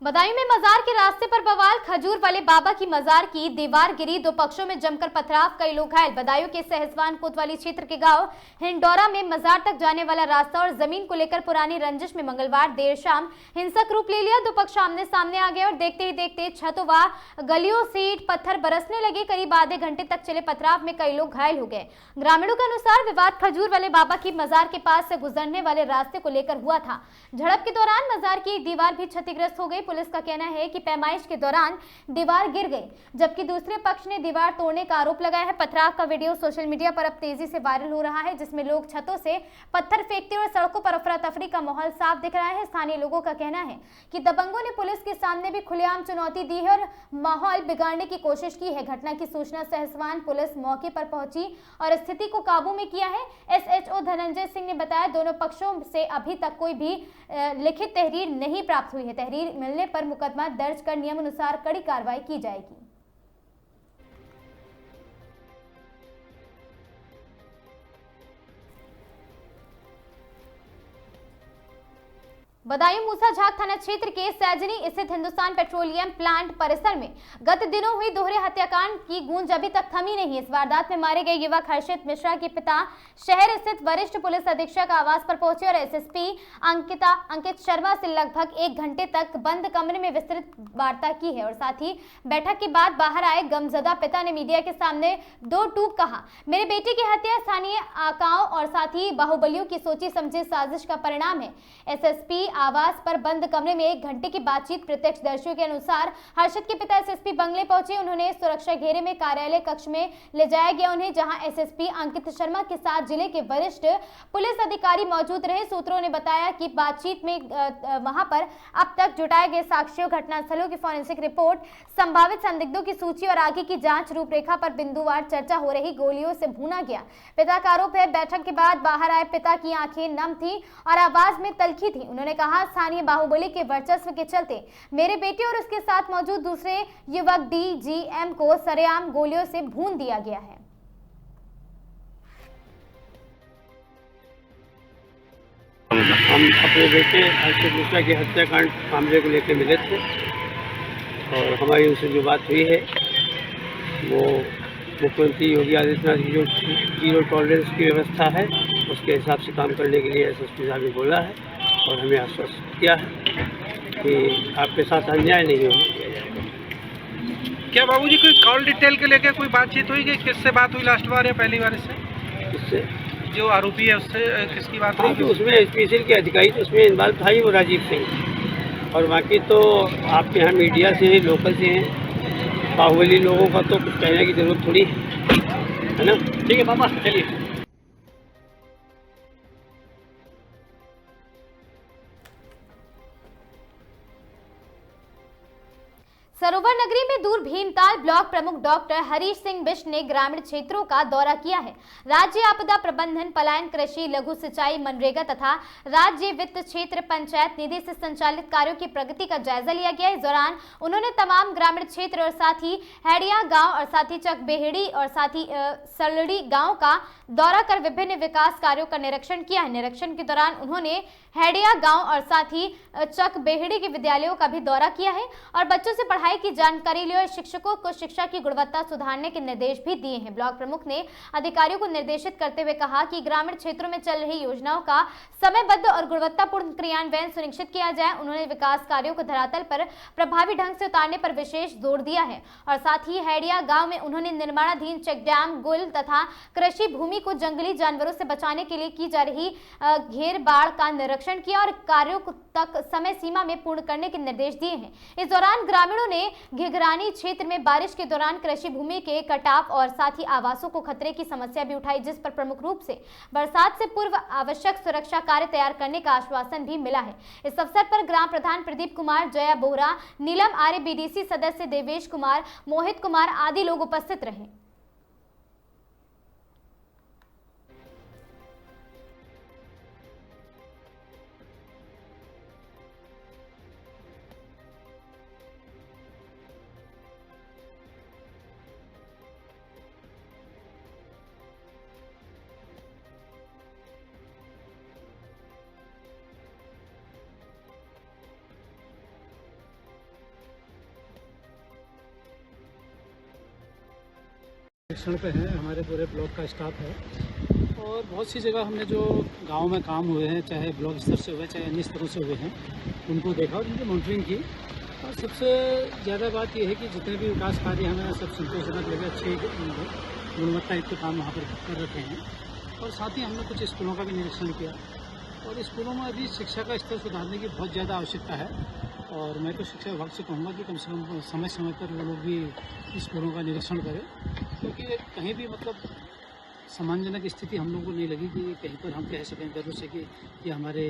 बदायूं में मजार के रास्ते पर बवाल, खजूर वाले बाबा की मजार की दीवार गिरी, 2 पक्षों में जमकर पथराव, कई लोग घायल। बदायूं के सहसवान कोतवाली क्षेत्र के गांव हिंडौरा में मजार तक जाने वाला रास्ता और जमीन को लेकर पुरानी रंजिश में मंगलवार देर शाम हिंसक रूप ले लिया। 2 पक्ष आमने सामने आ गए और देखते ही देखते छतों व गलियों से ईंट पत्थर बरसने लगे। करीब आधे घंटे तक चले पथराव में कई लोग घायल हो गए। ग्रामीणों के अनुसार विवाद खजूर वाले बाबा की मजार के पास से गुजरने वाले रास्ते को लेकर हुआ था। झड़प के दौरान मजार की एक दीवार भी क्षतिग्रस्त हो गई। पुलिस का कहना है कि पैमाइश के दौरान दीवार गिर गई, जबकि दूसरे पक्ष ने दीवार तोड़ने का आरोप लगाया है। पथराव का वीडियो सोशल मीडिया पर अब तेजी से वायरल हो रहा है, जिसमें लोग छतों से पत्थर फेंकते और सड़कों पर अफरा तफरी का माहौल साफ दिख रहा है। स्थानीय लोगों का कहना है कि दबंगों ने पुलिस के सामने भी खुलेआम चुनौती दी है और माहौल बिगाड़ने की कोशिश की है। घटना की सूचना सहसवान पुलिस मौके पर पहुंची और स्थिति को काबू में किया है। SHO धनंजय सिंह ने बताया, दोनों पक्षों से अभी तक कोई भी लिखित तहरीर नहीं प्राप्त हुई है। तहरीर मिलने पर मुकदमा दर्ज कर नियमानुसार कड़ी कार्रवाई की जाएगी। बदायूं मूसाझाक थाना क्षेत्र के सैजनी स्थित हिंदुस्तान पेट्रोलियम प्लांट परिसर में गत दिनों हुई दोहरे हत्याकांड की गूंज अभी तक थमी नहीं। इस वारदात में मारे गए युवक हर्षित मिश्रा के पिता शहर स्थित वरिष्ठ पुलिस अधीक्षक आवास पर पहुंचे और SSP अंकित शर्मा से लगभग 1 घंटे तक बंद कमरे में विस्तृत वार्ता की है और साथ ही बैठक के बाद बाहर आए गमजदा पिता ने मीडिया के सामने 2 टूक कहा, मेरे बेटे की हत्या स्थानीय आकाओं और साथ ही बाहुबलियों की सोची समझी साजिश का परिणाम है। SSP आवास पर बंद कमरे में 1 घंटे की बातचीत। प्रत्यक्षदर्शियों के अनुसार हर्षित के पिता SSP बंगले पहुंचे। उन्होंने सुरक्षा घेरे में कार्यालय कक्ष में ले जाया गया उन्हें, जहां SSP अंकित शर्मा के साथ जिले के वरिष्ठ पुलिस अधिकारी मौजूद रहे। सूत्रों ने बताया कि बातचीत में वहां पर अब तक जुटाए गए साक्ष्यों, घटनास्थलों की फॉरेंसिक रिपोर्ट, संभावित संदिग्धों की सूची और आगे की जांच रूपरेखा पर बिंदुवार चर्चा हो रही। गोलियों से भूना गया पिता का आरोप है। बैठक के बाद बाहर आए पिता की आंखें नम थी और आवाज में तल्खी थी। उन्होंने कहा, स्थानीय बाहुबली के वर्चस्व के चलते मेरे बेटे और उसके साथ मौजूद दूसरे युवक DGM को सरेआम गोलियों से भून दिया गया है। हम अपने बेटे हर्षित मिश्रा के हत्याकांड मामले को लेकर मिले थे और हमारी उनसे जो बात हुई है वो मुख्यमंत्री योगी आदित्यनाथ की जो 0 टॉलरेंस की व्यवस्था है उसके हिसाब से काम करने के लिए SSP साहब ने बोला है और हमें आश्वस्त किया है कि आपके साथ अन्याय नहीं होने दिया जाएगा। क्या बाबूजी कोई कॉल डिटेल के लेकर कोई बातचीत हुई कि किससे बात हुई लास्ट बार या पहली बार? इससे किससे? जो आरोपी है उससे किसकी बात हुई? तो उसमें स्पेशल के अधिकारी तो उसमें इन्वॉल्व था ही वो राजीव सिंह, और बाकी तो आपके यहाँ मीडिया से हैं, लोकल से हैं, बाहुबली लोगों का तो कुछ कहने की जरूरत थोड़ी है ना। ठीक है पापा, चलिए। सरोवर नगरी में दूर भीमताल ब्लॉक प्रमुख डॉक्टर हरीश सिंह बिष्ट ने ग्रामीण क्षेत्रों का दौरा किया है। राज्य आपदा प्रबंधन, पलायन, कृषि, लघु सिंचाई, मनरेगा तथा राज्य वित्त क्षेत्र पंचायत निधि से संचालित कार्यों की प्रगति का जायजा लिया गया। इस दौरान उन्होंने तमाम ग्रामीण क्षेत्र और साथ ही हैडिया गांव और साथ ही चकबेहड़ी और साथ ही सलड़ी गांव का दौरा कर विभिन्न विकास कार्यों का निरीक्षण किया है। निरीक्षण के दौरान उन्होंने हैडिया गांव और साथ ही चकबेहड़ी के विद्यालयों का भी दौरा किया है और बच्चों से पढ़ाई की जानकारी ली और शिक्षकों को शिक्षा की गुणवत्ता सुधारने के निर्देश भी दिए हैं। ब्लॉक प्रमुख ने अधिकारियों को निर्देशित करते हुए कहा कि ग्रामीण क्षेत्रों में चल रही योजनाओं का समयबद्ध और गुणवत्तापूर्ण क्रियान्वयन सुनिश्चित किया जाए। उन्होंने विकास कार्यों को धरातल पर प्रभावी ढंग से उतारने पर विशेष जोर दिया है और साथ ही हैडिया गाँव में उन्होंने निर्माणाधीन चेक डैम, गुल तथा कृषि भूमि को जंगली जानवरों से बचाने के लिए की जा रही घेर बाड़ का निरीक्षण किया और कार्यों तक समय सीमा में पूर्ण करने के निर्देश दिए हैं। इस दौरान ग्रामीणों ने घिघरानी क्षेत्र में बारिश के दौरान कृषि भूमि के कटाव और साथ ही आवासों को खतरे की समस्या भी उठाई, जिस पर प्रमुख रूप से बरसात से पूर्व आवश्यक सुरक्षा कार्य तैयार करने का आश्वासन भी मिला है। इस अवसर पर ग्राम प्रधान प्रदीप कुमार, जया बोहरा, नीलम आर्य, बीडीसी सदस्य देवेश कुमार, मोहित कुमार आदि लोग उपस्थित रहे। निरीक्षण पे हैं, हमारे पूरे ब्लॉक का स्टाफ है और बहुत सी जगह हमने जो गांव में काम हुए हैं, चाहे ब्लॉक स्तर से हुए चाहे अन्य स्तरों से हुए हैं, उनको देखा और उनकी मॉनिटरिंग की। और सबसे ज़्यादा बात यह है कि जितने भी विकास कार्य हमें सब संतोषजनक लगे, अच्छे गुणवत्ता युक्त काम वहाँ पर कर रखे हैं। और साथ ही हमने कुछ स्कूलों का भी निरीक्षण किया और स्कूलों में अभी शिक्षा का स्तर सुधारने की बहुत ज़्यादा आवश्यकता है और मैं तो शिक्षा विभाग से कहूँगा कि कम से कम समय समय पर वो लोग भी स्कूलों का निरीक्षण करें, क्योंकि कहीं भी मतलब सम्मानजनक स्थिति हम लोग को नहीं लगी कि कहीं पर हम कह सकें गर्व से कि हमारे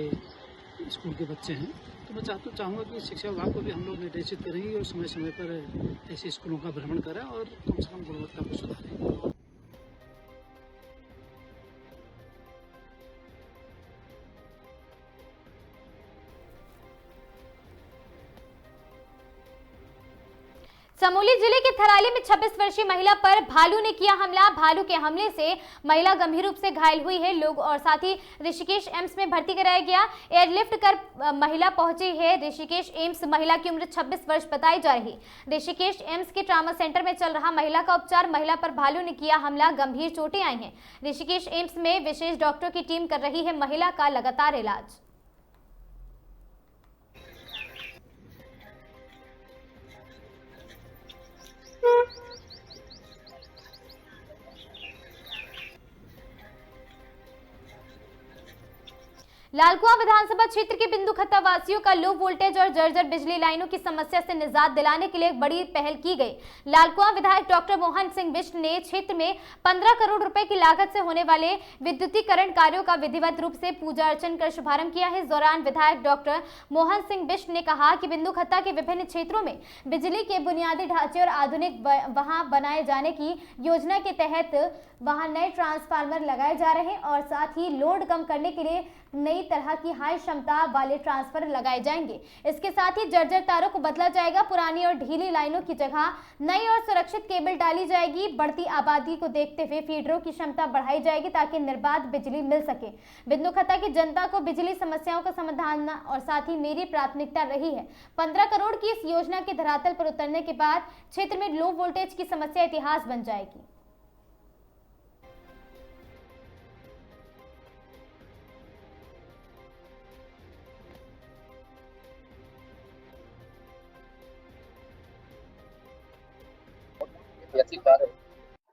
स्कूल के बच्चे हैं। तो मैं चाहूँगा कि शिक्षा विभाग को भी हम लोग निर्देशित करेंगे और समय समय पर ऐसे स्कूलों का भ्रमण करें और कम से कम गुणवत्ता को सुधारें। चमोली जिले के थराली में 26 वर्षीय महिला पर भालू ने किया हमला। भालू के हमले से महिला गंभीर रूप से घायल हुई है। लोग और साथ ही ऋषिकेश एम्स में भर्ती कराया गया। एयरलिफ्ट कर महिला पहुंची है ऋषिकेश एम्स। महिला की उम्र 26 वर्ष बताई जा रही। ऋषिकेश एम्स के ट्रामा सेंटर में चल रहा महिला का उपचार। महिला पर भालू ने किया हमला, गंभीर चोटें आई हैं। ऋषिकेश एम्स में विशेष डॉक्टरों की टीम कर रही है महिला का लगातार इलाज। लालकुआं विधानसभा क्षेत्र के बिंदु खत्ता वासियों का लो वोल्टेज और जर्जर बिजली लाइनों की समस्या से निजात दिलाने के लिए एक बड़ी पहल की गई। लालकुआं विधायक डॉक्टर मोहन सिंह बिष्ट ने क्षेत्र में 15 करोड़ रुपए की लागत से होने वाले विद्युतीकरण कार्यों का विधिवत रूप से पूजा अर्चन कर शुभारंभ किया है। इस दौरान विधायक डॉक्टर मोहन सिंह बिष्ट ने कहा कि बिंदु खत्ता के विभिन्न क्षेत्रों में बिजली के बुनियादी ढांचे और आधुनिक वहां बनाए जाने की योजना के तहत वहां नए ट्रांसफार्मर लगाए जा रहे हैं और साथ ही लोड कम करने के लिए नई तरह की हाई क्षमता वाले ट्रांसफार्मर लगाए जाएंगे। इसके साथ ही जर्जर तारों को बदला जाएगा। पुरानी और ढीली लाइनों की जगह नई और सुरक्षित केबल डाली जाएगी। बढ़ती आबादी को देखते हुए फीडरों की क्षमता बढ़ाई जाएगी ताकि निर्बाध बिजली मिल सके। बिंदु खत्ता की जनता को बिजली समस्याओं का समाधान और साथ ही मेरी प्राथमिकता रही है। 15 करोड़ की इस योजना के धरातल पर उतरने के बाद क्षेत्र में लो वोल्टेज की समस्या इतिहास बन जाएगी।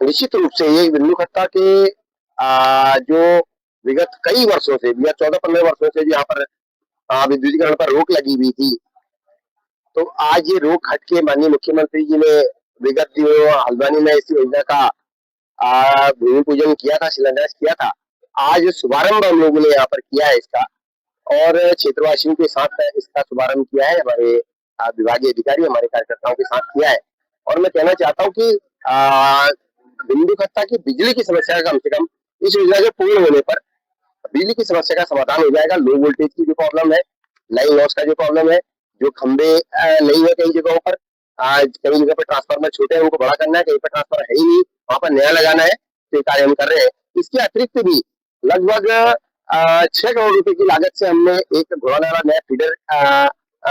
निश्चित रूप से ये बिंदु खत्ता के जो विगत कई वर्षों से, 14-15 वर्षों से यहाँ पर विद्युतीकरण पर रोक लगी हुई थी, तो आज ये रोक हट के माननीय मुख्यमंत्री जी ने विगत दिनों हल्द्वानी में इस योजना का भूमि पूजन किया था, शिलान्यास किया था। आज शुभारंभ हम लोगों ने यहाँ पर किया है इसका और क्षेत्रवासियों के साथ इसका शुभारंभ किया है। हमारे विभागीय अधिकारी हमारे कार्यकर्ताओं के साथ किया है और मैं कहना चाहता हूँ कि बिंदु खत्ता की बिजली की समस्या कम से कम इस योजना के पूर्ण होने पर बिजली की समस्या का समाधान हो जाएगा। लो वोल्टेज की जो प्रॉब्लम है, लाइन लॉस का जो प्रॉब्लम है, जो खंबे नहीं है कई जगहों पर, कई जगह पर ट्रांसफार्मर छोटे हैं उनको बड़ा करना है, कहीं पर ट्रांसफार्मर है ही नहीं वहां पर नया लगाना है, तो ये कार्य हम कर रहे हैं। इसके अतिरिक्त भी लगभग 6 करोड़ रुपए की लागत से हमने एक घोड़ा नाला नया फीडर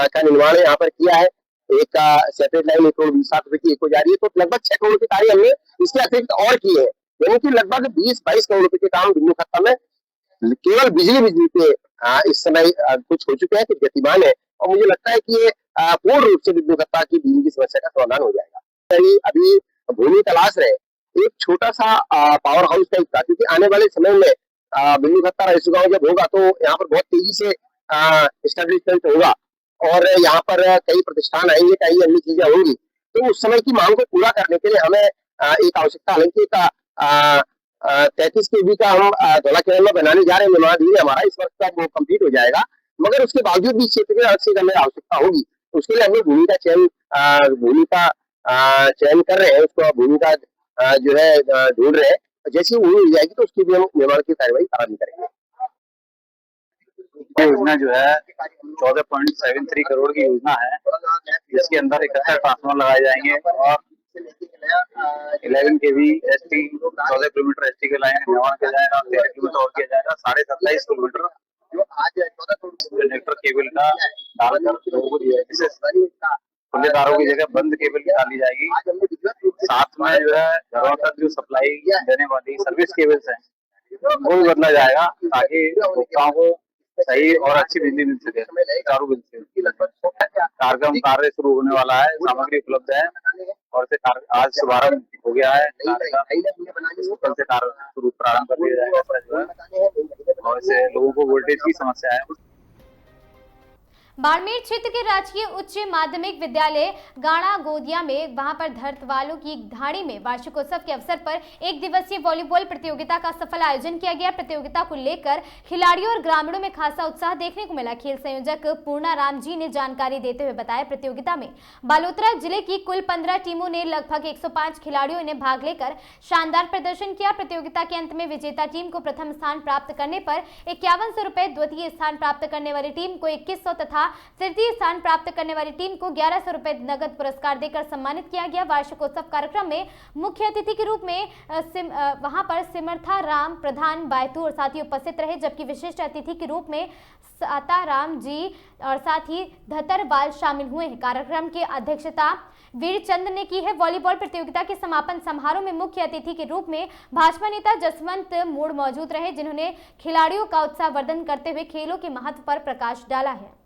का निर्माण यहाँ पर किया है। एक सेपरेट लाइन 1,20,00,000 की एक हो जा रही है, तो लगभग 6 करोड़ के कार्य हमने इसके अतिरिक्त और किए हैं, यानी कि लगभग 20-22 करोड़ रुपए के काम बिंदु खत्ता में केवल बिजली पे इस समय कुछ हो चुके हैं, कुछ गतिमान है, और मुझे लगता है कि ये पूर्ण रूप से बिंदु खत्ता की बिजली की समस्या का समाधान हो जाएगा। अभी भूमि तलाश रहे एक छोटा सा पावर हाउस टाइप का, क्योंकि आने वाले समय में बिंदु खत्ता राजस्व गाँव जब होगा तो यहाँ पर बहुत तेजी से एस्टेब्लिशमेंट होगा और यहाँ पर कई प्रतिष्ठान आएंगे, कई अन्य चीजें होंगी, तो उस समय की मांग को पूरा करने के लिए हमें एक आवश्यकता, हालांकि 33 kV का हम धौला केरल में बनाने जा रहे हैं, निर्माणाधीन है हमारा, इस वर्ष तक वो कंप्लीट हो जाएगा, मगर उसके बावजूद भी क्षेत्र के अलग से हमें आवश्यकता होगी, उसके लिए हम लोग भूमि का चयन कर रहे हैं, उसको भूमि का जो है ढूंढ रहे हैं, जैसी भूमि मिल जाएगी तो उसकी भी हम निर्माण की कार्यवाही आरंभ करेंगे। योजना जो है 14.73 करोड़ की योजना है, जिसके अंदर 71 ट्रांसफार्मर लगाए जाएंगे और 11 kV ST 14 किलोमीटर ST के लाइन निर्माण किया जाएगा और 13 किलोमीटर और किया जाएगा, 27.5 किलोमीटर जनरेटर केबल का डालकर लोगों को दिया जाएगा, खुले तारों की जगह बंद केबल डाली जाएगी। साथ में जो है घरों तक जो सप्लाई देने वाली सर्विस केबल्स है वो भी बदला जाएगा, ताकि उपभोक्ताओं को सही और अच्छी बिजली मिल सके, चारों मिल सके। कार्यक्रम कार्य शुरू होने वाला है, सामग्री उपलब्ध है और इसे आज शुभारंभ हो गया है, कल से कार्य शुरू प्रारंभ कर दिया जाएगा और इससे लोगों को वोल्टेज की समस्या है। बाड़मेर क्षेत्र के राजकीय उच्च माध्यमिक विद्यालय गाड़ा गोदिया में वहां पर धरतवालों की धाड़ी में वार्षिकोत्सव के अवसर पर एक दिवसीय वॉलीबॉल प्रतियोगिता का सफल आयोजन किया गया। प्रतियोगिता को लेकर खिलाड़ियों और ग्रामीणों में खासा उत्साह देखने को मिला। खेल संयोजक पूर्णाराम जी ने जानकारी देते हुए बताया, प्रतियोगिता में बालोतरा जिले की कुल 15 टीमों ने लगभग 105 खिलाड़ियों ने भाग लेकर शानदार प्रदर्शन किया। प्रतियोगिता के अंत में विजेता टीम को प्रथम स्थान प्राप्त करने पर 5100 रुपए, द्वितीय स्थान प्राप्त करने वाली टीम को 2100 तथा तृतीय स्थान प्राप्त करने वाली टीम को 1100 रुपए नगद पुरस्कार देकर सम्मानित किया गया। वार्षिकोत्सव कार्यक्रम में मुख्य अतिथि के रूप में वहां पर सिमर्था राम प्रधान बायतू और साथी उपस्थित रहे, जबकि विशिष्ट अतिथि के रूप में साताराम जी और साथ ही धतरवाल शामिल हुए हैं। कार्यक्रम की अध्यक्षता वीरचंद ने की है। वॉलीबॉल प्रतियोगिता के समापन समारोह में मुख्य अतिथि के रूप में भाजपा नेता जसवंत मोड़ मौजूद रहे, जिन्होंने खिलाड़ियों का उत्साहवर्धन करते हुए खेलों के महत्व पर प्रकाश डाला है।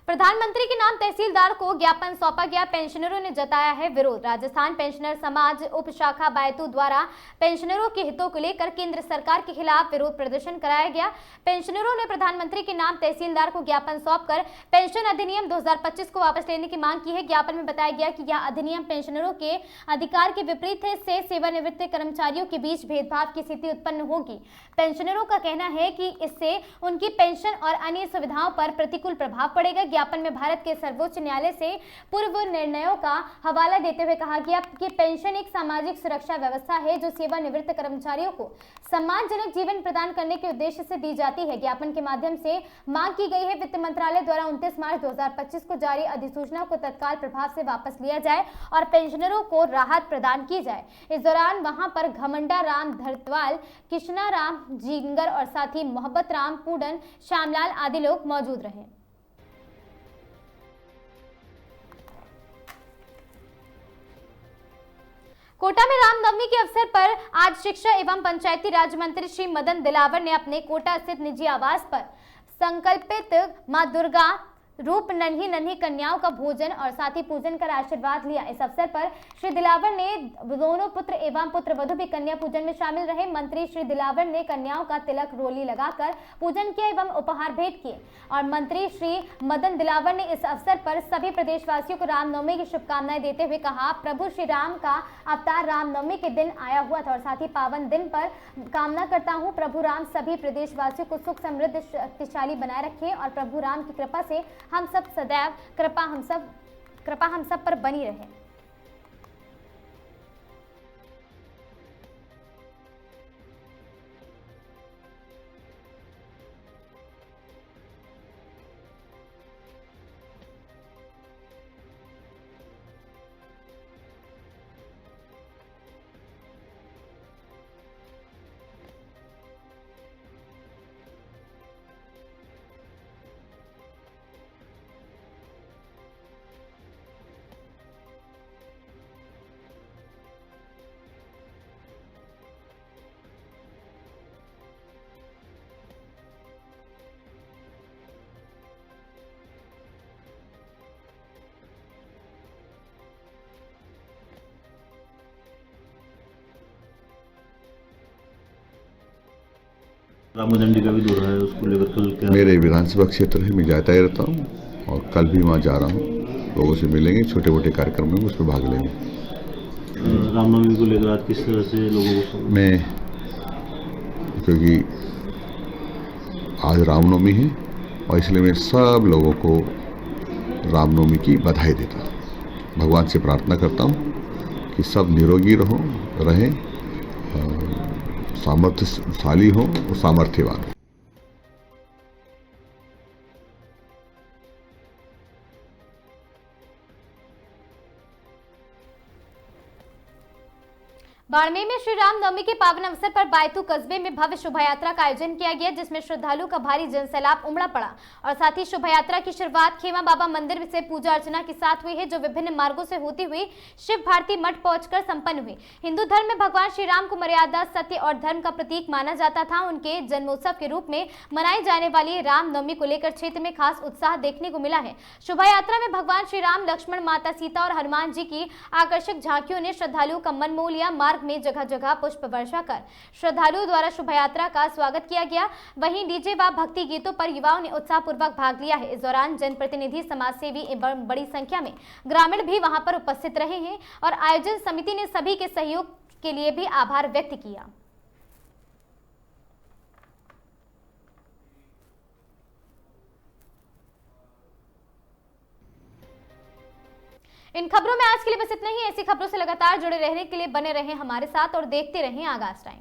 प्रधानमंत्री के नाम तहसीलदार को ज्ञापन सौंपा गया, पेंशनरों ने जताया है विरोध। राजस्थान पेंशनर समाज उप शाखा बायतू द्वारा पेंशनरों के हितों को लेकर केंद्र सरकार के खिलाफ विरोध प्रदर्शन कराया गया। पेंशनरों ने प्रधानमंत्री के नाम तहसीलदार को ज्ञापन सौंपकर पेंशन अधिनियम 2025 को वापस लेने की मांग की है। ज्ञापन में बताया गया कि यह अधिनियम पेंशनरों के अधिकार के विपरीत है, इससे सेवानिवृत्त कर्मचारियों के बीच भेदभाव की स्थिति उत्पन्न होगी। पेंशनरों का कहना है कि इससे उनकी पेंशन और अन्य सुविधाओं पर प्रतिकूल प्रभाव पड़ेगा। ज्ञापन में भारत के सर्वोच्च न्यायालय से पूर्व निर्णयों का हवाला देते हुए कहा गया कि पेंशन एक सामाजिक सुरक्षा व्यवस्था है जो सेवानिवृत्त कर्मचारियों को सम्मानजनक जीवन प्रदान करने के उद्देश्य से दी जाती है। ज्ञापन के माध्यम से मांग की गई है वित्त मंत्रालय द्वारा 29 मार्च 2025 को जारी अधिसूचना को तत्काल प्रभाव से वापस लिया जाए और पेंशनरों को राहत प्रदान की जाए। इस दौरान वहां पर घमंडा राम धरतवाल, कृष्णा राम जिंगर और साथ ही मोहब्बत राम पूडन, श्यामलाल आदि लोग मौजूद रहे। कोटा में रामनवमी के अवसर पर आज शिक्षा एवं पंचायती राज मंत्री श्री मदन दिलावर ने अपने कोटा स्थित निजी आवास पर संकल्पित मां दुर्गा रूप नन्ही नन्ही कन्याओं का भोजन और साथ ही पूजन कर आशीर्वाद लिया। इस अवसर पर श्री दिलावर ने दोनों पुत्र एवं पुत्र वधू भी कन्या पूजन में शामिल रहे। मंत्री श्री दिलावर ने कन्याओं का तिलक रोली लगाकर पूजन किया एवं उपहार भेंट किए और मंत्री श्री मदन दिलावर ने इस अवसर पर सभी प्रदेशवासियों को रामनवमी की शुभकामनाएं देते हुए कहा, प्रभु श्री राम का अवतार रामनवमी के दिन आया हुआ था और साथ ही पावन दिन पर कामना करता हूँ प्रभु राम सभी प्रदेशवासियों को सुख समृद्ध शक्तिशाली बनाए रखे और प्रभु राम की कृपा से हम सब सदैव कृपा हम सब पर बनी रहे। रामगंडी का भी दौरा है, उसको लेकर कल क्या? मेरे विधानसभा क्षेत्र है, मैं जाता ही रहता हूँ और कल भी वहाँ जा रहा हूँ। लोगों से मिलेंगे, छोटे मोटे कार्यक्रम में उस पर भाग लेंगे। रामनवमी को लेकर आज किस तरह से लोगों को? मैं, क्योंकि आज रामनवमी है और इसलिए मैं सब लोगों को रामनवमी की बधाई देता हूँ। भगवान से प्रार्थना करता हूँ कि सब निरोगी रहें, सामर्थ्यशाली हों और सामर्थ्यवान हों। बाड़मेर में श्री राम नवमी के पावन अवसर पर बायतू कस्बे में भव्य शोभा यात्रा का आयोजन किया गया, जिसमें श्रद्धालुओं का भारी जनसैलाब उमड़ा पड़ा और साथ ही शोभा यात्रा की शुरुआत खेमा बाबा मंदिर से पूजा अर्चना के साथ हुई है, जो विभिन्न मार्गों से होती हुई शिव भारती मठ पहुंचकर संपन्न हुई। हिंदू धर्म में भगवान श्री राम को मर्यादा, सत्य और धर्म का प्रतीक माना जाता था। उनके जन्मोत्सव के रूप में मनाई जाने वाली राम नवमी को लेकर क्षेत्र में खास उत्साह देखने को मिला है। शोभा यात्रा में भगवान श्री राम, लक्ष्मण, माता सीता और हनुमान जी की आकर्षक झांकियों ने श्रद्धालुओं का मन मोह लिया। मार्ग में जगह जगह पुष्प वर्षा कर श्रद्धालुओं द्वारा शोभा यात्रा का स्वागत किया गया। वहीं डीजे व भक्ति गीतों पर युवाओं ने उत्साहपूर्वक भाग लिया है। इस दौरान जनप्रतिनिधि, समाजसेवी एवं बड़ी संख्या में ग्रामीण भी वहां पर उपस्थित रहे हैं और आयोजन समिति ने सभी के सहयोग के लिए भी आभार व्यक्त किया। इन खबरों में आज के लिए बस इतना ही। ऐसी खबरों से लगातार जुड़े रहने के लिए बने रहें हमारे साथ और देखते रहें आगाज टाइम।